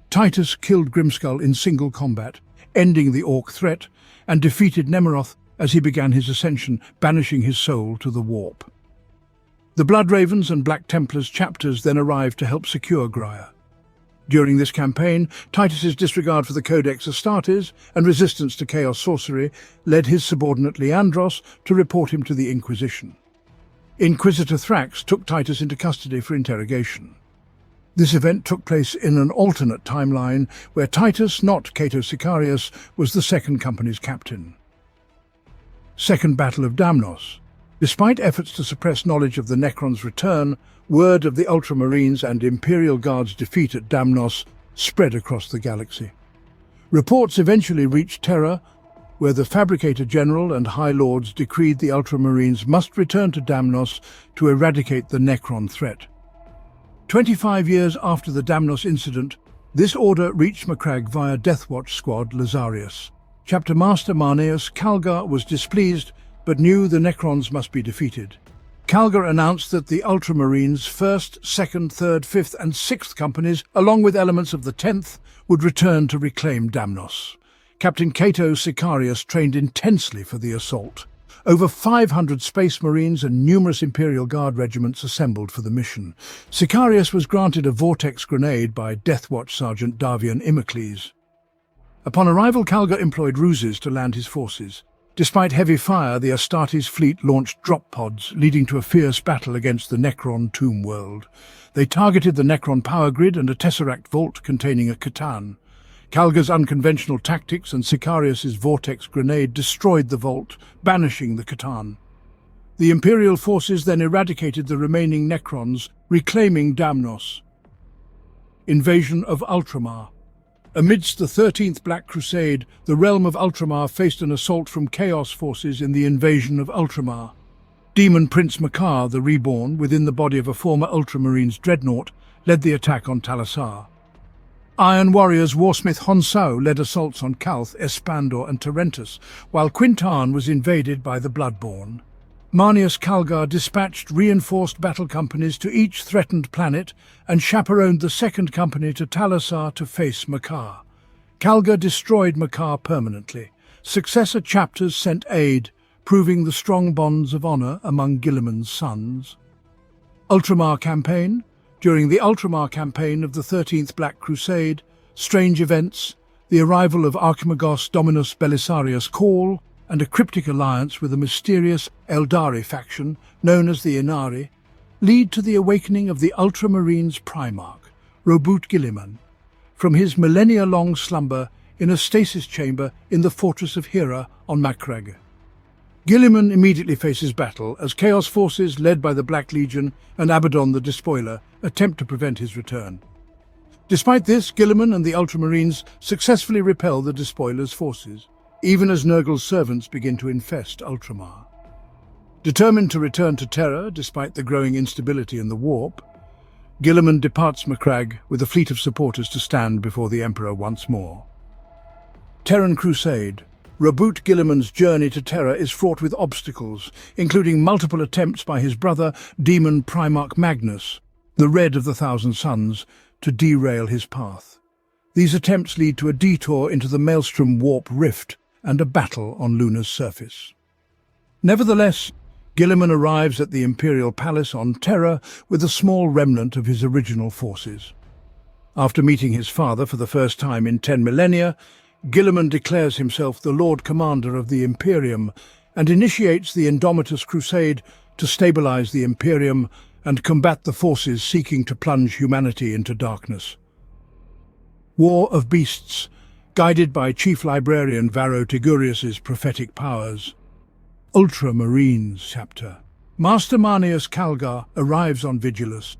Titus killed Grimskull in single combat, ending the Orc threat, and defeated Nemeroth as he began his ascension, banishing his soul to the warp. The Blood Ravens and Black Templars chapters then arrived to help secure Graia. During this campaign, Titus's disregard for the Codex Astartes and resistance to chaos sorcery led his subordinate Leandros to report him to the Inquisition. Inquisitor Thrax took Titus into custody for interrogation. This event took place in an alternate timeline where Titus, not Cato Sicarius, was the Second Company's captain. Second Battle of Damnos. Despite efforts to suppress knowledge of the Necrons' return, word of the Ultramarines and Imperial Guards' defeat at Damnos spread across the galaxy. Reports eventually reached Terra, where the Fabricator General and High Lords decreed the Ultramarines must return to Damnos to eradicate the Necron threat. 25 years after the Damnos incident, this order reached Macragge via Deathwatch Squad Lazarius. Chapter Master Marneus Calgar was displeased, but knew the Necrons must be defeated. Calgar announced that the Ultramarines' 1st, 2nd, 3rd, 5th and 6th companies, along with elements of the 10th, would return to reclaim Damnos. Captain Cato Sicarius trained intensely for the assault. Over 500 Space Marines and numerous Imperial Guard regiments assembled for the mission. Sicarius was granted a vortex grenade by Deathwatch Sergeant Davian Imocles. Upon arrival, Calgar employed ruses to land his forces. Despite heavy fire, the Astartes fleet launched drop pods, leading to a fierce battle against the Necron tomb world. They targeted the Necron power grid and a Tesseract vault containing a Catan. Calgar's unconventional tactics and Sicarius's vortex grenade destroyed the vault, banishing the Catan. The Imperial forces then eradicated the remaining Necrons, reclaiming Damnos. Invasion of Ultramar. Amidst the 13th Black Crusade, the realm of Ultramar faced an assault from Chaos forces in the invasion of Ultramar. Demon Prince Makar, the Reborn, within the body of a former Ultramarines dreadnought, led the attack on Talasar. Iron Warriors Warsmith Honsau led assaults on Kalth, Espandor and Tarentus, while Quintan was invaded by the Bloodborne. Marneus Calgar dispatched reinforced battle companies to each threatened planet and chaperoned the second company to Talasar to face Makar. Calgar destroyed Makar permanently. Successor chapters sent aid, proving the strong bonds of honour among Guilliman's sons. Ultramar Campaign. During the Ultramar campaign of the 13th Black Crusade, strange events, the arrival of Archimagos Dominus Belisarius Call, and a cryptic alliance with a mysterious Eldari faction known as the Inari, lead to the awakening of the Ultramarines Primarch, Robut Guilliman, from his millennia-long slumber in a stasis chamber in the fortress of Hira on Macragge. Guilliman immediately faces battle as Chaos forces led by the Black Legion and Abaddon the Despoiler attempt to prevent his return. Despite this, Guilliman and the Ultramarines successfully repel the Despoiler's forces, even as Nurgle's servants begin to infest Ultramar. Determined to return to Terra despite the growing instability in the warp, Guilliman departs Macragge with a fleet of supporters to stand before the Emperor once more. Terran Crusade. Robut Guilliman's journey to Terra is fraught with obstacles, including multiple attempts by his brother, Demon Primarch Magnus, the Red of the Thousand Suns, to derail his path. These attempts lead to a detour into the Maelstrom Warp Rift and a battle on Luna's surface. Nevertheless, Guilliman arrives at the Imperial Palace on Terra with a small remnant of his original forces. After meeting his father for the first time in 10 millennia, Guilliman declares himself the Lord Commander of the Imperium and initiates the Indomitus Crusade to stabilize the Imperium and combat the forces seeking to plunge humanity into darkness. War of Beasts, guided by Chief Librarian Varro Tigurius's prophetic powers. Ultramarines chapter. Master Marneus Calgar arrives on Vigilus.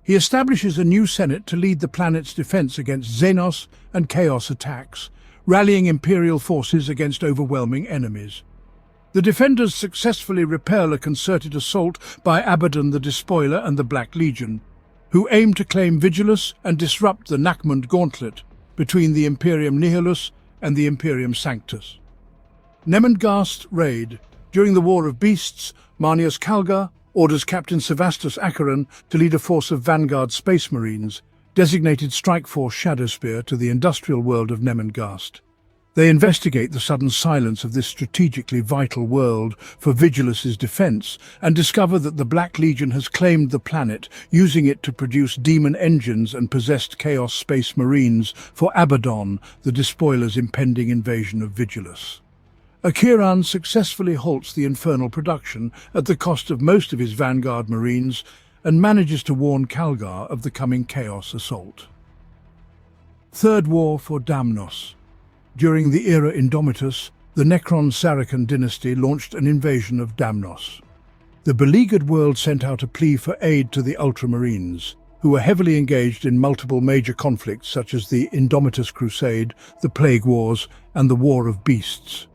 He establishes a new Senate to lead the planet's defense against Xenos and Chaos attacks, rallying Imperial forces against overwhelming enemies. The defenders successfully repel a concerted assault by Abaddon the Despoiler and the Black Legion, who aim to claim Vigilus and disrupt the Nachmund Gauntlet between the Imperium Nihilus and the Imperium Sanctus. Nemengast Raid. During the War of Beasts, Marneus Calgar orders Captain Sevastus Acheron to lead a force of Vanguard Space Marines, designated Strike Force Shadowspear, to the industrial world of Nemengast. They investigate the sudden silence of this strategically vital world for Vigilus's defense and discover that the Black Legion has claimed the planet, using it to produce demon engines and possessed Chaos Space Marines for Abaddon, the Despoiler's impending invasion of Vigilus. Acheron successfully halts the infernal production at the cost of most of his Vanguard Marines and manages to warn Calgar of the coming Chaos assault. Third War for Damnos. During the era Indomitus, the Necron-Saracen dynasty launched an invasion of Damnos. The beleaguered world sent out a plea for aid to the Ultramarines, who were heavily engaged in multiple major conflicts such as the Indomitus Crusade, the Plague Wars, and the War of Beasts.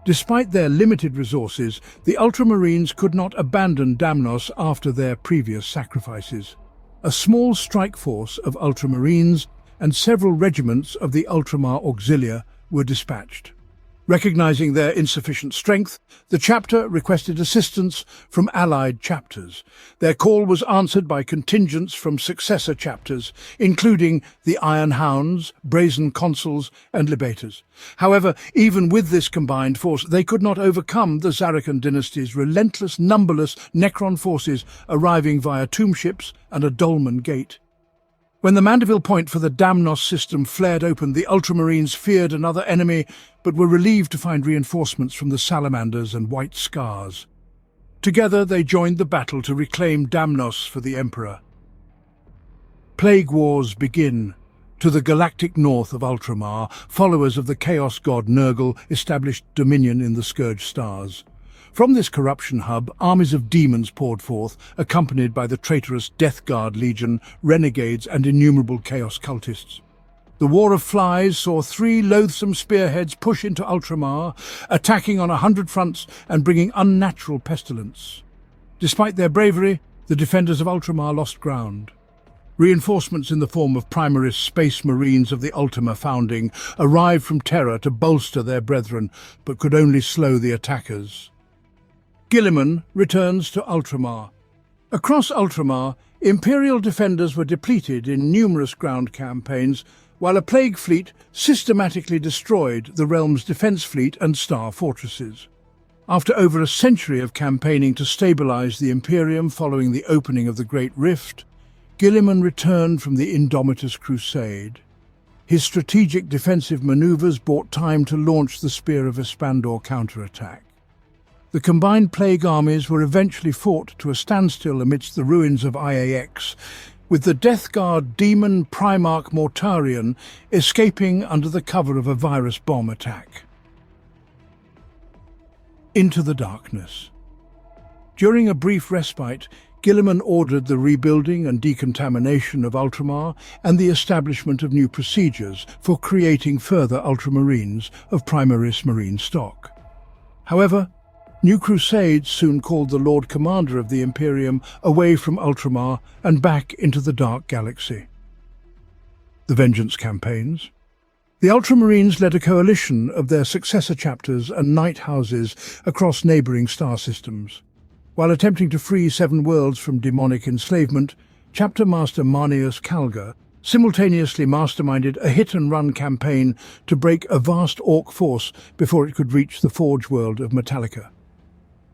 Despite their limited resources, the Ultramarines could not abandon Damnos after their previous sacrifices. A small strike force of Ultramarines and several regiments of the Ultramar Auxilia were dispatched. Recognizing their insufficient strength, the chapter requested assistance from allied chapters. Their call was answered by contingents from successor chapters, including the Iron Hounds, Brazen Consuls, and Libators. However, even with this combined force, they could not overcome the Saracen dynasty's relentless, numberless Necron forces arriving via tomb ships and a dolmen gate. When the Mandeville point for the Damnos system flared open, the Ultramarines feared another enemy, but were relieved to find reinforcements from the Salamanders and White Scars. Together they joined the battle to reclaim Damnos for the Emperor. Plague Wars begin. To the galactic north of Ultramar, followers of the Chaos god Nurgle established dominion in the Scourge Stars. From this corruption hub, armies of demons poured forth, accompanied by the traitorous Death Guard Legion, renegades and innumerable Chaos cultists. The War of Flies saw 3 loathsome spearheads push into Ultramar, attacking on 100 fronts and bringing unnatural pestilence. Despite their bravery, the defenders of Ultramar lost ground. Reinforcements in the form of Primaris Space Marines of the Ultima founding arrived from Terra to bolster their brethren, but could only slow the attackers. Guilliman returns to Ultramar. Across Ultramar, Imperial defenders were depleted in numerous ground campaigns, while a plague fleet systematically destroyed the realm's defense fleet and star fortresses. After over a century of campaigning to stabilize the Imperium following the opening of the Great Rift, Guilliman returned from the Indomitus Crusade. His strategic defensive maneuvers bought time to launch the Spear of Espandor counterattack. The combined plague armies were eventually fought to a standstill amidst the ruins of IAX, with the Death Guard demon Primarch Mortarion escaping under the cover of a virus bomb attack. Into the darkness. During a brief respite, Guilliman ordered the rebuilding and decontamination of Ultramar and the establishment of new procedures for creating further Ultramarines of Primaris Marine stock. However, new crusades soon called the Lord Commander of the Imperium away from Ultramar and back into the Dark Galaxy. The Vengeance Campaigns. The Ultramarines led a coalition of their successor chapters and night houses across neighboring star systems. While attempting to free 7 worlds from demonic enslavement, Chapter Master Marneus Calgar simultaneously masterminded a hit-and-run campaign to break a vast Orc force before it could reach the Forge world of Metallica.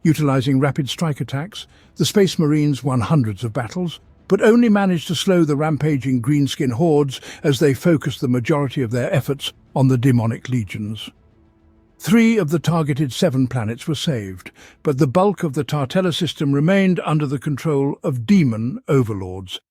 Utilizing rapid strike attacks, the Space Marines won hundreds of battles, but only managed to slow the rampaging greenskin hordes as they focused the majority of their efforts on the demonic legions. 3 of the targeted 7 planets were saved, but the bulk of the Tartella system remained under the control of demon overlords,